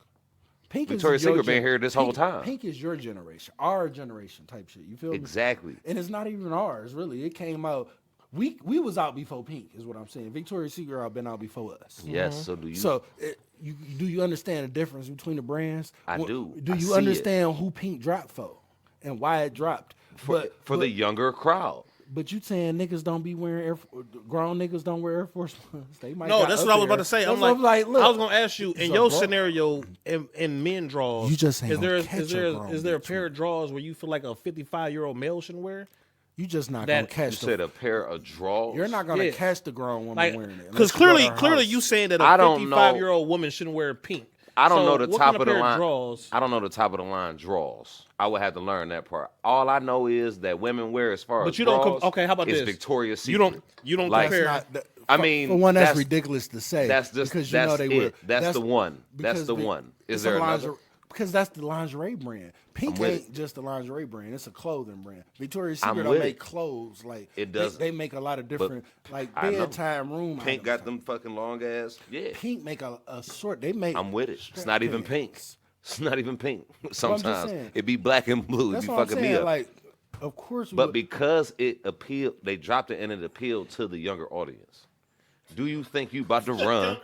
Pink Victoria's is your Secret been here this whole Pink- time. Pink is your generation, our generation type shit. You feel me? Exactly. And it's not even ours, really. It came out. We was out before Pink, is what I'm saying. Victoria's Secret been out before us. Yes. So do you? So, do you understand the difference between the brands? I do. Do I you see understand who Pink dropped for and why it dropped? for the younger crowd. But you saying niggas don't be wearing grown niggas don't wear Air Force Ones? They might. No, got that's up what I was there. about to say. That's I'm what like, look, I was gonna ask you in a your bra. scenario in men draws. You just ain't is there gonna catch a grown is there a bitch, pair of draws where you feel like a 55-year-old male shouldn't wear? You just not that- gonna catch You the. said a pair of drawers. You're not gonna Yeah. catch the grown woman Like, wearing it. because unless you go to clearly her you house. saying that a I don't know. 55-year-old woman shouldn't wear pink. I don't So know the what top kind of the pair line. draws? I don't know the top of the line draws. I would have to learn that part. All I know is that women wear as far But as you don't. draws Okay, how about is this? Victoria's Secret. You don't Like, compare. Not that- I for- mean, for one, that's that's- ridiculous to say. that's just- because you that's know they it. wear. That's the one. That's because the one. Is it's there a another? Because that's the lingerie brand. Pink I'm with ain't just a lingerie brand; it's a clothing brand. Victoria's I'm Secret don't with make it. clothes like It they- doesn't. They, make a lot of different like I know. bedtime room. Pink items. got them fucking long ass. Yeah, Pink make a sort. They make. I'm with it. It's not even pink. pants. It's not even pink. just Sometimes saying. it be black and blue. It That's be what I'm fucking me saying. up. Like, of course. we But would- because it appealed, they dropped it and it appealed to the younger audience. Do you think you about to run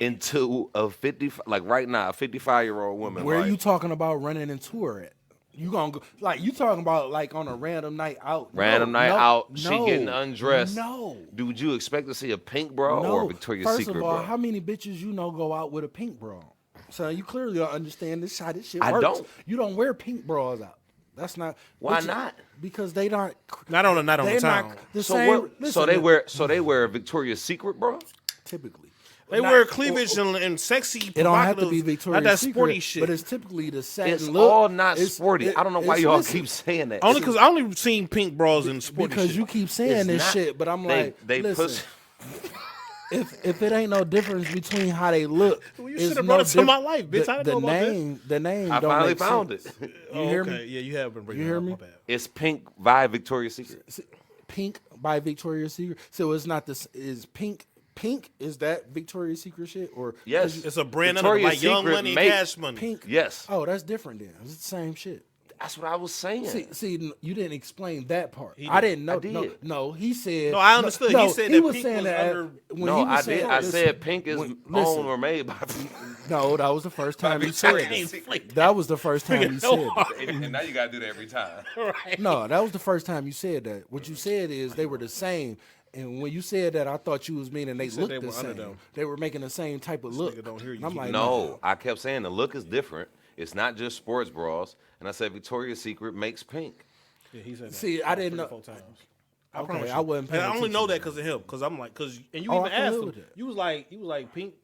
into a 50, like right now, a 55-year-old woman? where like, you talking about running into her at? You gonna go like you talking about like on a random night out? Random No, night no, out, she no, getting undressed. No. Would you expect to see a pink bra No. or a Victoria's First Secret of all, bra? how many bitches you know go out with a pink bra? So you clearly don't understand this how this shit I works. don't. You don't wear pink bras out. That's not. Why bitches- not? Because they don't. Not on the They're town. not the So same. what? Listen, So they wear a Victoria's Secret bra. typically. They Not- wear cleavage and sexy. It don't have to be provocative- Victoria's Not that Secret, sporty shit. but it's typically the satin It's look. all not It's- sporty. I don't know why it's- y'all listen, keep saying that. only because I only seen pink bras and sporty because shit. you keep saying It's this not- shit, but I'm they- like, they listen, push- if it ain't no difference between how they look, Well, you it's shoulda no brought it to diff- my life, bitch. I didn't know about this. The name. I don't finally make found sense. it. You hear okay. me? Yeah, you have been bringing You hear it up. me? My bad. It's pink by Victoria's Secret. Pink by Victoria's Secret. So it's not this. Is pink? Pink is that Victoria's Secret shit or Yes, It's a brand under Victoria's like Young Secret Money, make- Cash Money. pink? Yes, Oh, that's different then. It's the same shit. that's what I was saying. See, you didn't explain that part. He I did. didn't know. I did. No, he said. No, I understood. He said he that was pink saying was that under- when No, he was I saying did. I listen, said pink is when- owned listen, or made by. No, that was the first time you said Victoria's it. That was the first time you said it. and now you gotta do that every time. Right. No, that was the first time you said that. What you said is they were the same. And when you said that, I thought you was meaning they said looked they the were under same. them. They were making the same type of look. nigga don't hear you. And I'm like, No, I kept saying the look is different. It's not just sports bras. And I said Victoria's Secret makes pink. Yeah, he said that. See, I didn't know. 4 times. Okay, I wasn't paying And I only attention know to that because of him. Because I'm like, and you Oh, I even can asked live him. with that. You was like, pink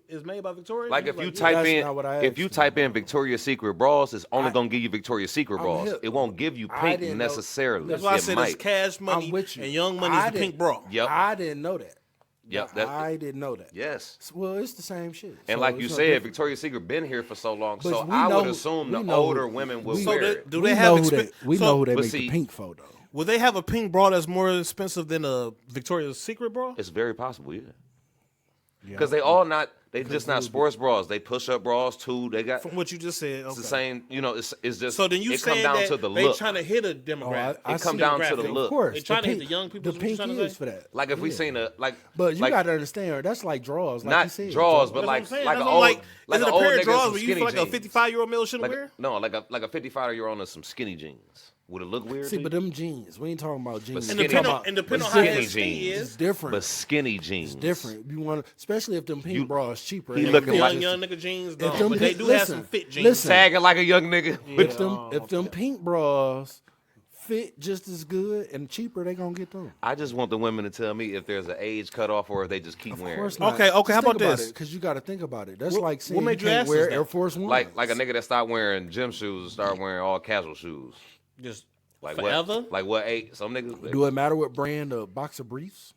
is made by Victoria. Like He if was you yeah. type That's in, not what I if asked you you. type in Victoria's Secret bras, it's only gonna give you Victoria's Secret I'm bras. hip. It won't give you I pink didn't know- necessarily. That's why I It said might. it's Cash Money I'm with you. and Young Money's I a pink didn't- bra. Yep. I didn't know that. Yep. That, I didn't know that. yes. Well, it's the same shit. And So like you it's no said, different. Victoria's Secret been here for so long, But so we I know would who- assume we the know who- older women would we- So wear that- it. do we they know have who they, we so- know who they but make see- the pink for though. Will they have a pink bra that's more expensive than a Victoria's Secret bra? It's very possible, yeah. Because they all not. They just not sports bras. They push up bras too. They got From what you just said, it's the same. You know, it's just. So then you it come saying down that to the they look. trying to hit a demographic? I come see down to the demographic. look. Of course, They trying to hit the young people. The is what you trying pinky to is say? for that. Like if we seen a like. But you like, gotta understand, that's like draws. Like not you said, draws, but That's what like I'm saying. like That's an what I'm old like. like Is it an a old pair of nigga drawers some where you feel skinny like a jeans. 55-year-old male shouldn't Like wear? no, like a 55-year-old on some skinny jeans. Would it look weird? See, to but you? them jeans, we ain't talking about jeans. And skinny- depending Talking on, about- on how skinny his skin jeans. it's is. different. But skinny jeans. It's different. You want, especially if them pink bras cheaper. he It ain't looking gonna like- be Young just- nigga jeans, If no, them but they pink- do have listen, some fit jeans. listen. Sagging like a young nigga. if them pink bras fit just as good and cheaper, they gonna get them. I just want the women to tell me if there's an age cutoff or if they just keep Of wearing. course it. not. Okay, how about this? Because you got to think about it. That's What- like what saying made you you can't ask wear us that? Air Force One. Like a nigga that stopped wearing gym shoes and start wearing all casual shoes. Just Like forever. what? Like what age? Some niggas. Do it matter what brand of boxer briefs?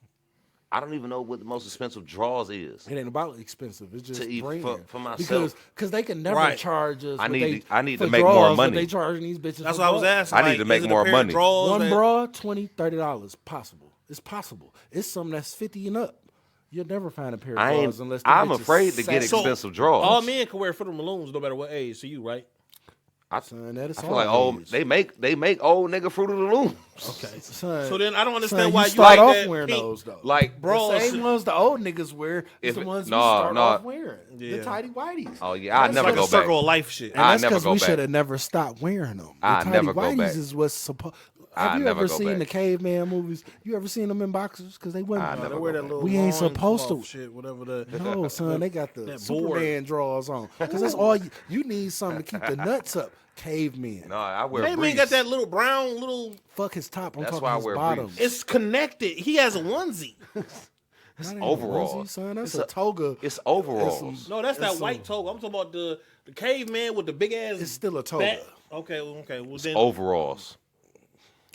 I don't even know what the most expensive drawers is. It ain't about expensive. It's just To eat brand. for myself. Because they can never Right. charge us. I what need they- to for make more drawers, what money. They charging these bitches. That's for what I was drawers. asking. I need like, to make is it a more pair of money. drawers One that- bra, $20, $30. Possible. It's possible. It's something that's 50 and up. You'll never find a pair of I ain't. drawers unless them I'm bitches afraid to get satin. expensive drawers. All men can wear Fruit Balloons no matter what age. So you right? Son, that is I feel like old. They make old nigga Fruit of the Loom. Okay. Son, So then I don't son, understand why you start like off that wearing pink. those though. Like Bro, The same ones the old niggas wear is If the it- ones we no, start no. off wearing. Yeah. The tidy whities. Oh yeah, I It's never like go a circle back. of life shit. And I that's never because go we back. should have never stopped wearing them. The I tidy never go whities back. is what's supposed. I Have you never ever go seen back. the caveman movies? You ever seen them in boxers? Because they I wouldn't. never They go wear that back. little We ain't lawn supposed to. cloth shit, whatever the. No, son, they got the That Superman drawers on. Because that's all you need something to keep the nuts up. Caveman. No, I wear. Hey man briefs. got that little brown little. Fuck his top. I'm That's talking why I his wear bottom. briefs. It's connected. He has a onesie. Not even a overalls. onesie, son. That's It's a toga. It's overalls. It's No, that's that It's white toga. I'm talking about the caveman with the big ass. It's still a toga. back. Okay. Well then. Overalls.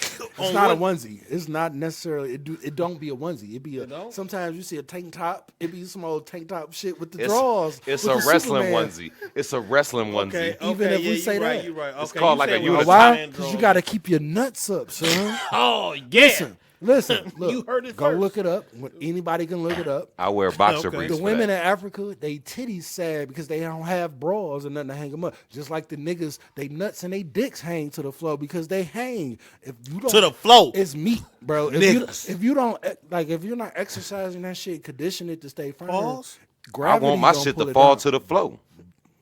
It's on not a one- onesie. It's not necessarily. It don't be a onesie. It be a. don't? Sometimes you see a tank top. It be some old tank top shit with the It's, drawers. it's with a the wrestling Superman. onesie. It's a wrestling onesie. Okay. Even okay, if we yeah, say you right, that. you right. It's Okay, called you like said a with Why? unit. tie-in Because you drawers. got to keep your nuts up, son. Oh yeah. Listen. Look, You heard it go first. look it up. Anybody can look it up. I wear boxer Okay. briefs. The for women that. in Africa, they titties sad because they don't have bras and nothing to hang them up. Just like the niggas, they nuts and they dicks hang to the floor because they hang. If you don't To the floor. it's meat, bro. Niggas. If you don't if you're not exercising that shit, condition it to stay firm. Pause. I Gravity want my gonna shit pull to it fall down. to the floor.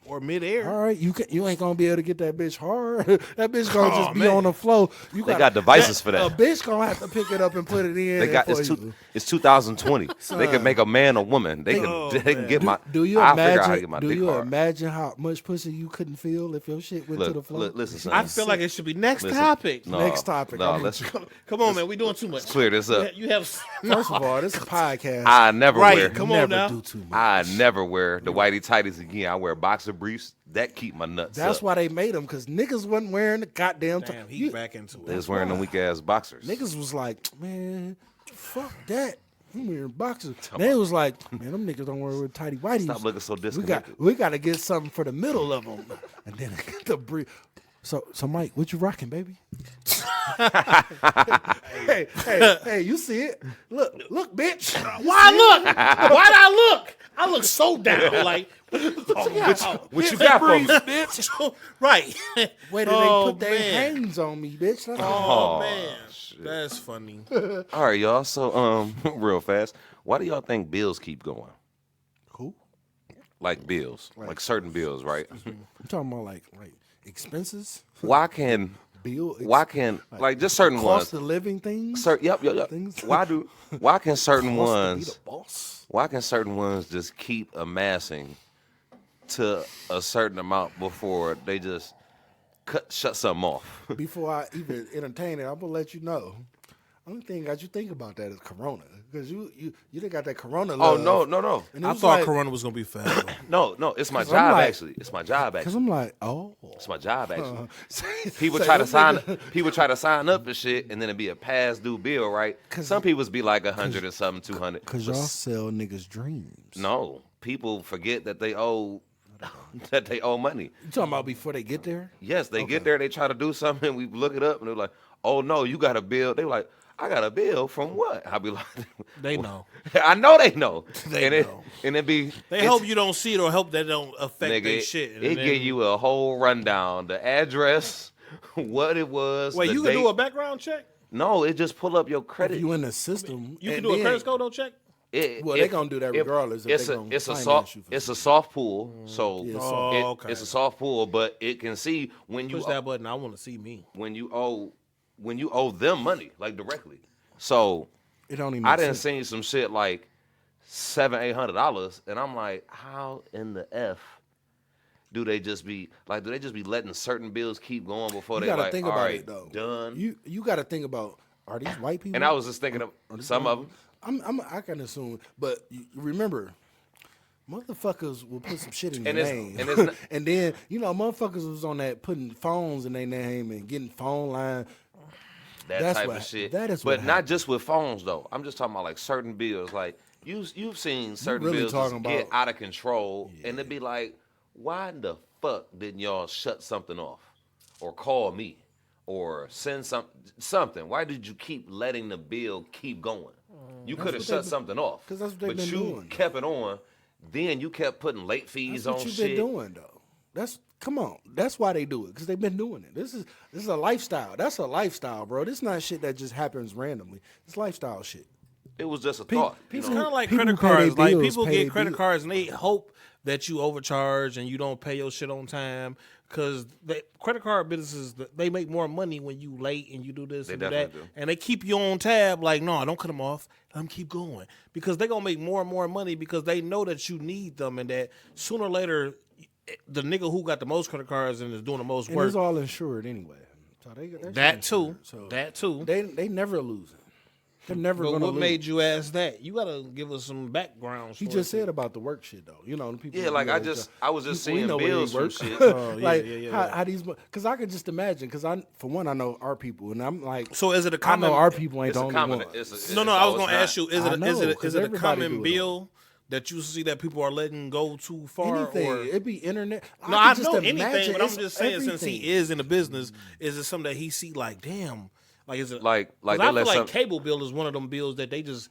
Or midair. All right, you ain't gonna be able to get that bitch hard. That bitch gonna just be man. on the floor. You They got devices for A that. bitch gonna have to pick it up and put it in. They got it's 2020. They can make a man a woman. They can they can get my. Do you I'll figure out how to get imagine? my Do dick you hard. imagine how much pussy you couldn't feel if your shit went to the Look, floor? look, listen, son. I feel like it should be next Listen. topic. No, Next topic. No, I'm let's Come on, man. We doing too much. clear this up. You have. First of all, this is a podcast. I never Right, wear. come on never now. do too much. I never wear the whitey tighties again. I wear boxer briefs that keep my nuts That's up. why they made them, because niggas wasn't wearing the goddamn. Damn, he's you- back into They it. was wearing them weak ass boxers. Niggas was like, man, fuck that. I'm wearing boxers. They was like, man, them niggas don't wear with tighty whities. Stop looking so disconnected. We got to get something for the middle of them, and then the brief. So Mike, what you rocking, baby? hey, you see it? Look, bitch. Why look? Why'd I look? I look so down. Like, what What you got for me? bitch? Right. Where did Oh, they put their man. hands on me, bitch? That's Oh, man. That's funny. All right, y'all. So, real fast, why do y'all think bills keep going? Who? Like bills, like certain bills, right? I'm talking about like expenses, Why can like just certain cost ones? of living things. Yep. Things. Why can certain Cost to be ones? the boss. Why can certain ones just keep amassing to a certain amount before they just shut something off? Before I even entertain it, I'm gonna let you know. Only thing got you think about that is Corona, because you done got that Corona Oh love. no. And it I was thought like, Corona was gonna be fast. No, it's my 'Cause I'm job like- actually. It's my job Because actually. I'm like, oh. It's my job actually. People Say, try to them sign. niggas- People try to sign up for shit, and then it be a past due bill, right? 'Cause- Some people's be like 100 and something, 200. Because But y'all sell niggas dreams. no, people forget that they owe money. You talking about before they get there? Yes, they get there, they try to do something, and we look it up, and they're like, oh no, you got a bill. They were like, I got a bill from what? I'll be like, They know. I know they know. They know. And it be They hope you don't see it or hope that don't affect nigga, their shit. It give you a whole rundown, the address, what it was. Wait, the you date. can do a background check? No, it just pull up your credit. If you in the system, You can and do a then- credit score though check? They gonna do that regardless. If It's they a gonna it's a finance soft you for it's a something. soft pull, so Yeah, okay. it's a soft pull, but it can see when you Push that button. I want to see me. when you owe them money like directly. So It don't even. I Make didn't sense. see some shit like $700-800, and I'm like, how in the F do they just be letting certain bills keep going before You they gotta like, think all about right, it though. done? You got to think about, are these white people? And I was just thinking of Are these some white of them. people? I can assume, but you remember, motherfuckers will put some shit in And your it's- name, and it's not- and then motherfuckers was on that putting phones in their name and getting phone line. That That's type what- of shit. that is but what not happened. just with phones though. I'm just talking about like certain bills. Like you've seen certain really bills just talking get about- out of control, and it'd be like, why in the fuck didn't y'all shut something off, or call me, or send something? Why did you keep letting the bill keep going? You could have what shut they- something off, 'cause that's what they've but been you doing. kept it on. Then you kept putting late fees That's what on you've shit. been doing though. Come on. That's why they do it, because they've been doing it. This is a lifestyle. That's a lifestyle, bro. This is not shit that just happens randomly. It's lifestyle shit. It was just a thought. You It's know? kind of like people credit pay their cards. Like bills, people pay get their credit bills. cards and they hope that you overcharge and you don't pay your shit on time because credit card businesses they make more money when you late and you do this They and do that, definitely do. and they keep you on tab. Like, no, don't cut them off. Let them keep going because they gonna make more and more money because they know that you need them and that sooner or later the nigga who got the most credit cards and is doing the most And work. it's all insured anyway. So that That shit's too. insured. So That too. They never losing. They're never But gonna what lose. made you ask that? You gotta give us some background. He story just to it. said about the work shit though. The people. Yeah, who like do I all this stuff. was just We seeing know where he bills from work. shit. Oh, yeah, like yeah. how these, because I could just imagine. Because for one, I know our people, and I'm like, So is it a I common? know our people ain't It's the a only common. ones. No, I was gonna ask you: Is I it know, is 'cause it a everybody common do it. bill that you see that people are letting go too far? Anything. Or It'd be internet. no, I could just know imagine anything, but I'm it's just saying since everything. he is in the business, is it something that he see like, damn, like is it Like 'cause they I let feel like some- cable bill is one of them bills that they just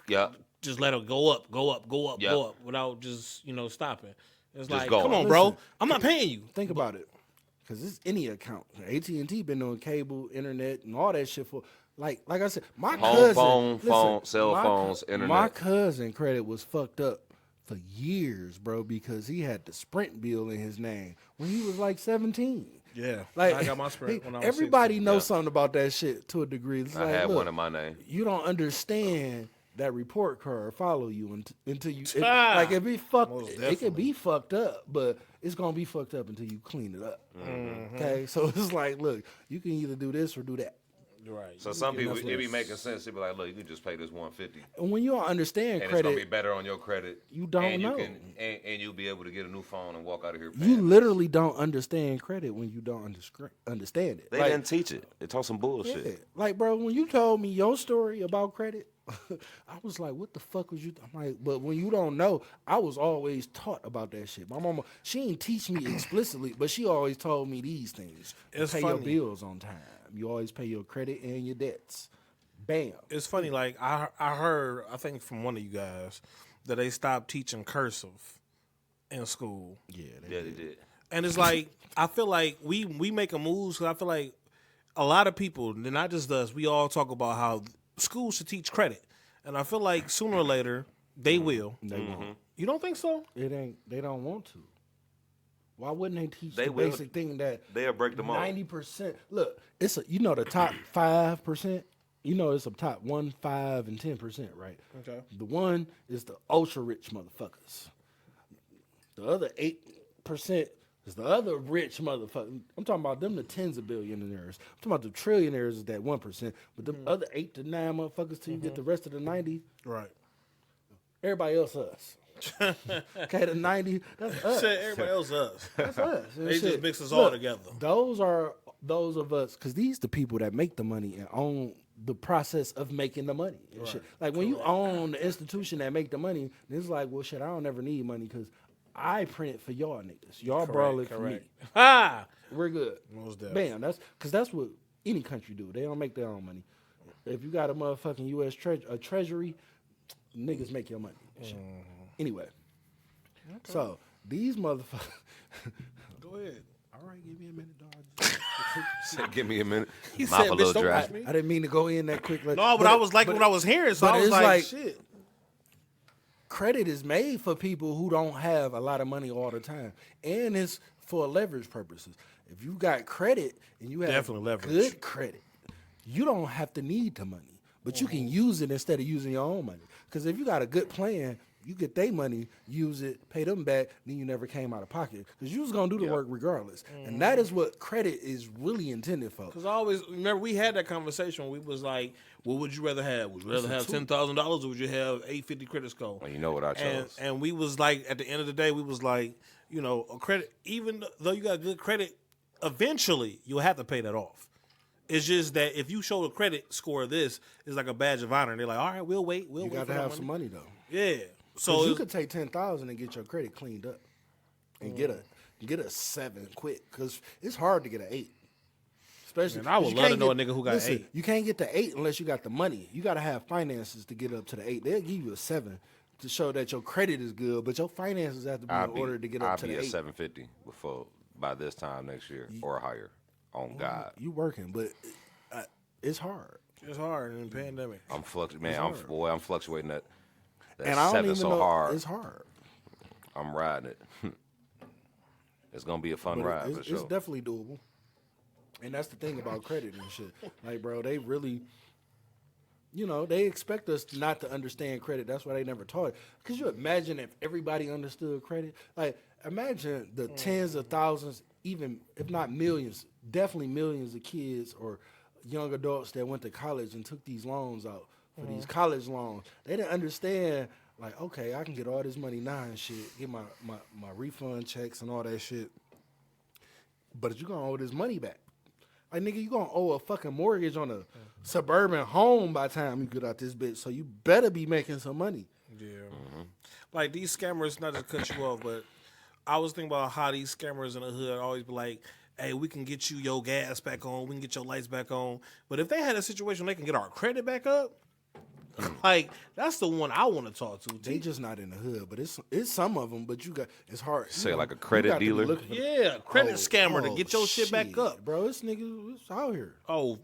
Yeah. just let it go up, go up, go up, Yeah. go up without just stopping. It's like, going. come on, bro, Listen, I'm not paying you. Think about it, because it's any account. AT&T been doing cable, internet, and all that shit for like I said, my Home cousin, phone, cell my phones, My internet. cousin credit was fucked up for years, bro, because he had the Sprint bill in his name when he was like 17. Yeah, Like I got my Sprint when I was everybody 16. knows something about that shit to a degree. It's I like, had look, one in my name. you don't understand that report card follow you until you Ah, like it be fucked. most It definitely. can be fucked up, but it's gonna be fucked up until you clean it up. Mm-hmm. Okay, so it's like, look, you can either do this or do that. Right. So some people, that's it be what- making sense. They be like, look, you can just pay this $150, And when you don't understand and it's gonna be credit, better on your credit. You don't and know. And you'll be able to get a new phone and walk out of here. you paying. literally don't understand credit when you don't understand it. They Like, didn't teach it. They taught some bullshit. yeah. Like, bro, when you told me your story about credit, I was like, what the fuck was you? I'm like, but when you don't know, I was always taught about that shit. My mama, she didn't teach me explicitly, but she always told me these things. It's pay your funny. bills on time. You always pay your credit and your debts. Bam. It's funny, like I heard, I think from one of you guys that they stopped teaching cursive in school, Yeah, Yeah, they did. and it's like I feel like we making moves because I feel like a lot of people, not just us, we all talk about how schools should teach credit, and I feel like sooner or later they will. they won't. You don't think so? It ain't. They don't want to. Why wouldn't they teach They the will. basic thing that They'll break them all. 90%? Look, it's the top 5%. It's a top 1, 5, and 10%, right? Okay. The one is the ultra rich motherfuckers. The other 8% is the other rich motherfuckers. I'm talking about them, the tens of billionaires. I'm talking about the trillionaires is that 1%. But the other 8 to 9 motherfuckers till you get the rest of the 90, Right. everybody else us. Okay, the 90, that's us. Shit, everybody else us. That's us. And They just shit. mix us all together. Those are those of us, because these the people that make the money and own the process of making the money and shit. Like when you own the institution that make the money, it's like, well, shit, I don't ever need money because I print it for y'all niggas. Y'all brawl it for me. Ah, We're good. Most definitely. Bam. That's because that's what any country do. They don't make their own money. If you got a motherfucking U.S. treasury, niggas make your money. And shit. Anyway, so these motherfuckers. Go ahead. All right, give me a minute, dog. Said, give me a minute. He Mouth said, a "Bitch, little don't dry. push me." I didn't mean to go in that quick. No, but I was liking what I was hearing, so but I was it's like, shit. Credit is made for people who don't have a lot of money all the time, and it's for leverage purposes. If you got credit and you have Definitely leverage. good credit, you don't have to need the money, but you can use it instead of using your own money. Because if you got a good plan, you get their money, use it, pay them back, then you never came out of pocket because you was gonna do the work regardless. And that is what credit is really intended for. Because I always remember we had that conversation. We was like, "What would you rather have? Would you rather have $10,000 or would you have 850 credit score?" Well, you know what I chose. And we was like, at the end of the day, we was like, a credit. Even though you got good credit, eventually you'll have to pay that off. It's just that if you show a credit score, this is like a badge of honor, and they're like, "All right, we'll wait. You got to have some money though. Yeah. So So you could take 10,000 and get your credit cleaned up, and get a 7 quick because it's hard to get an 8. Especially, Man, I would you love to can't know a nigga who got 8. You can't get the 8 unless you got the money. You got to have finances to get up to the 8. They'll give you a 7 to show that your credit is good, but your finances have to be in order to get up to the 8. I'll be at 750 by this time next year or higher. On God, You working, but it's hard. it's hard in the pandemic. I'm fluctuating that And I don't 7 even so know hard. it's hard. I'm riding it. It's gonna be a fun But ride it's, for sure. it's definitely doable. And that's the thing about credit and shit. Like, bro, they really, they expect us not to understand credit. That's why they never taught it. Could you imagine if everybody understood credit? Like, imagine the tens of thousands, even if not millions, definitely millions of kids or young adults that went to college and took these loans out for these college loans. They didn't understand, like, okay, I can get all this money now and shit, get my refund checks and all that shit. But you're going to owe this money back. Like, nigga, you going to owe a fucking mortgage on a suburban home by the time you get out this bitch. So you better be making some money. Yeah. Like, these scammers, not to cut you off, but I was thinking about how these scammers in the hood always be like, "Hey, we can get you your gas back on. We can get your lights back on." But if they had a situation they can get our credit back up, like, that's the one I want to talk to. They just not in the hood, but it's some of them. But it's hard. Say like a credit dealer? Yeah, credit scammer to get your shit back up. bro. This nigga is out here. Oh,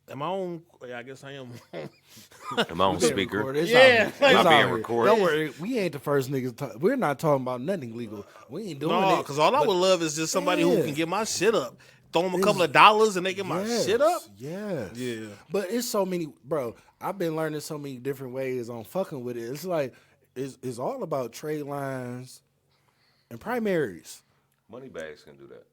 am I on? Yeah, I guess I am. Am I on speaker? Yeah. Am I being here. recorded? Don't worry, we ain't the first niggas. We're not talking about nothing legal. We ain't doing No, it. because all I would love is just somebody who Yeah. can get my shit up. Throw them a couple of dollars and they get my shit up. Yes. Yeah. But it's so many, bro. I've been learning so many different ways on fucking with it. It's like it's all about trade lines and primaries. Money bags can do that.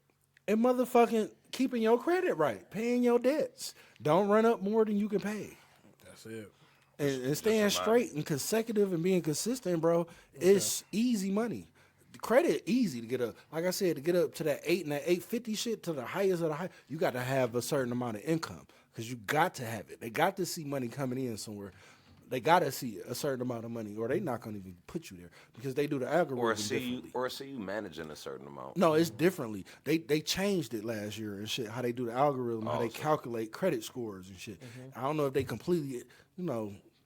And motherfucking keeping your credit right, paying your debts. Don't run up more than you can pay. That's it. And staying straight and consecutive and being consistent, bro, it's easy money. Credit easy to get up. Like I said, to get up to that 8 and that 850 shit to the highest of the high, you got to have a certain amount of income because you got to have it. They got to see money coming in somewhere. They got to see a certain amount of money, or they not going to even put you there because they do the algorithm Or see differently. you managing a certain amount. No, it's differently. They changed it last year and shit. How they do the algorithm, how they Awesome. calculate credit scores and shit. I don't know if they completely,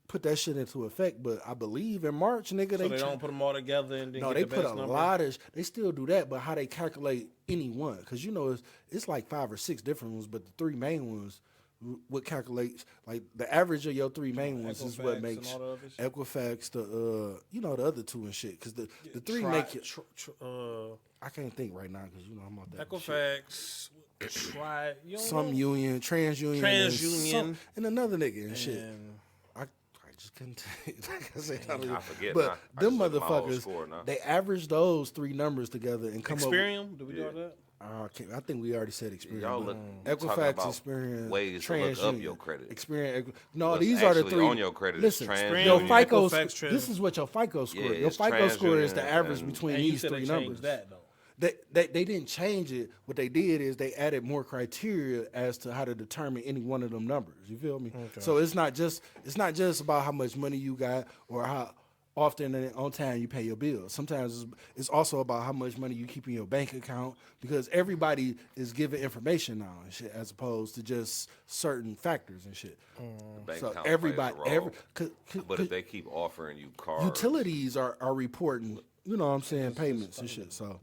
put that shit into effect, but I believe in March, nigga, So they cha- don't put them all together and then No, get they the put best a number? lot of. They still do that, but how they calculate any one? Because it's like 5 or 6 different ones, but the 3 main ones, what calculates like the average of your 3 main ones is what Equifax makes and all the other shit? Equifax the other 2 and shit. Because the 3 make it. I can't think right now because I'm out there. Equifax, Some union, TransUnion, TransUnion. and another nigga and shit. And I just couldn't like I said, I forget but now. I them just look at my old motherfuckers, score now. they average those 3 numbers together and come Experian, did we do all that? up. I think we already said Experian. Y'all but look talking Equifax, about Experian, ways to look up TransUnion, your credit. Experian. No, What's these are the actually 3 on your credit is Listen, TransUnion. your FICO. Equifax, Trans- This is what your FICO score. Yeah, your it's FICO score is the TransUnion average and- between And you these said 3 they numbers. changed that though. They didn't change it. What they did is they added more criteria as to how to determine any one of them numbers. You feel me? So it's not just about how much money you got or how often and on time you pay your bills. Sometimes it's also about how much money you keep in your bank account because everybody is giving information now and shit as opposed to just certain factors and shit. The bank So account everybody, plays a role. But if cause they keep offering you cars, utilities are reporting, you know what I'm saying, payments and shit. So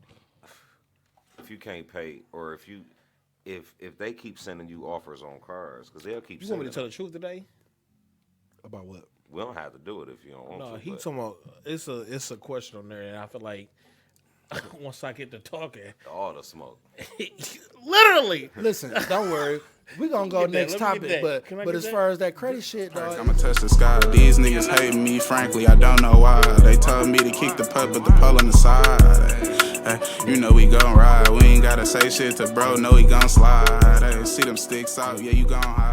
if you can't pay, or if they keep sending you offers on cars, because they'll keep You want me sending. to tell the truth today? about what? We don't have to do it if you don't want No, to. he but talking about it's a question on there, and I feel like once I get to talking, all the smoke. literally. Listen, don't worry. We're gonna go Get that. next Let me get topic, that. Can I but get as that? far as that credit shit, dog, I'ma touch the sky. These niggas hate me, frankly, I don't know why. They told me to kick the putt, but the pole on the side. Hey, you know we gon' ride. We ain't gotta say shit to bro, know he gon' slide. Hey, see them sticks out, yeah, you gon' hide.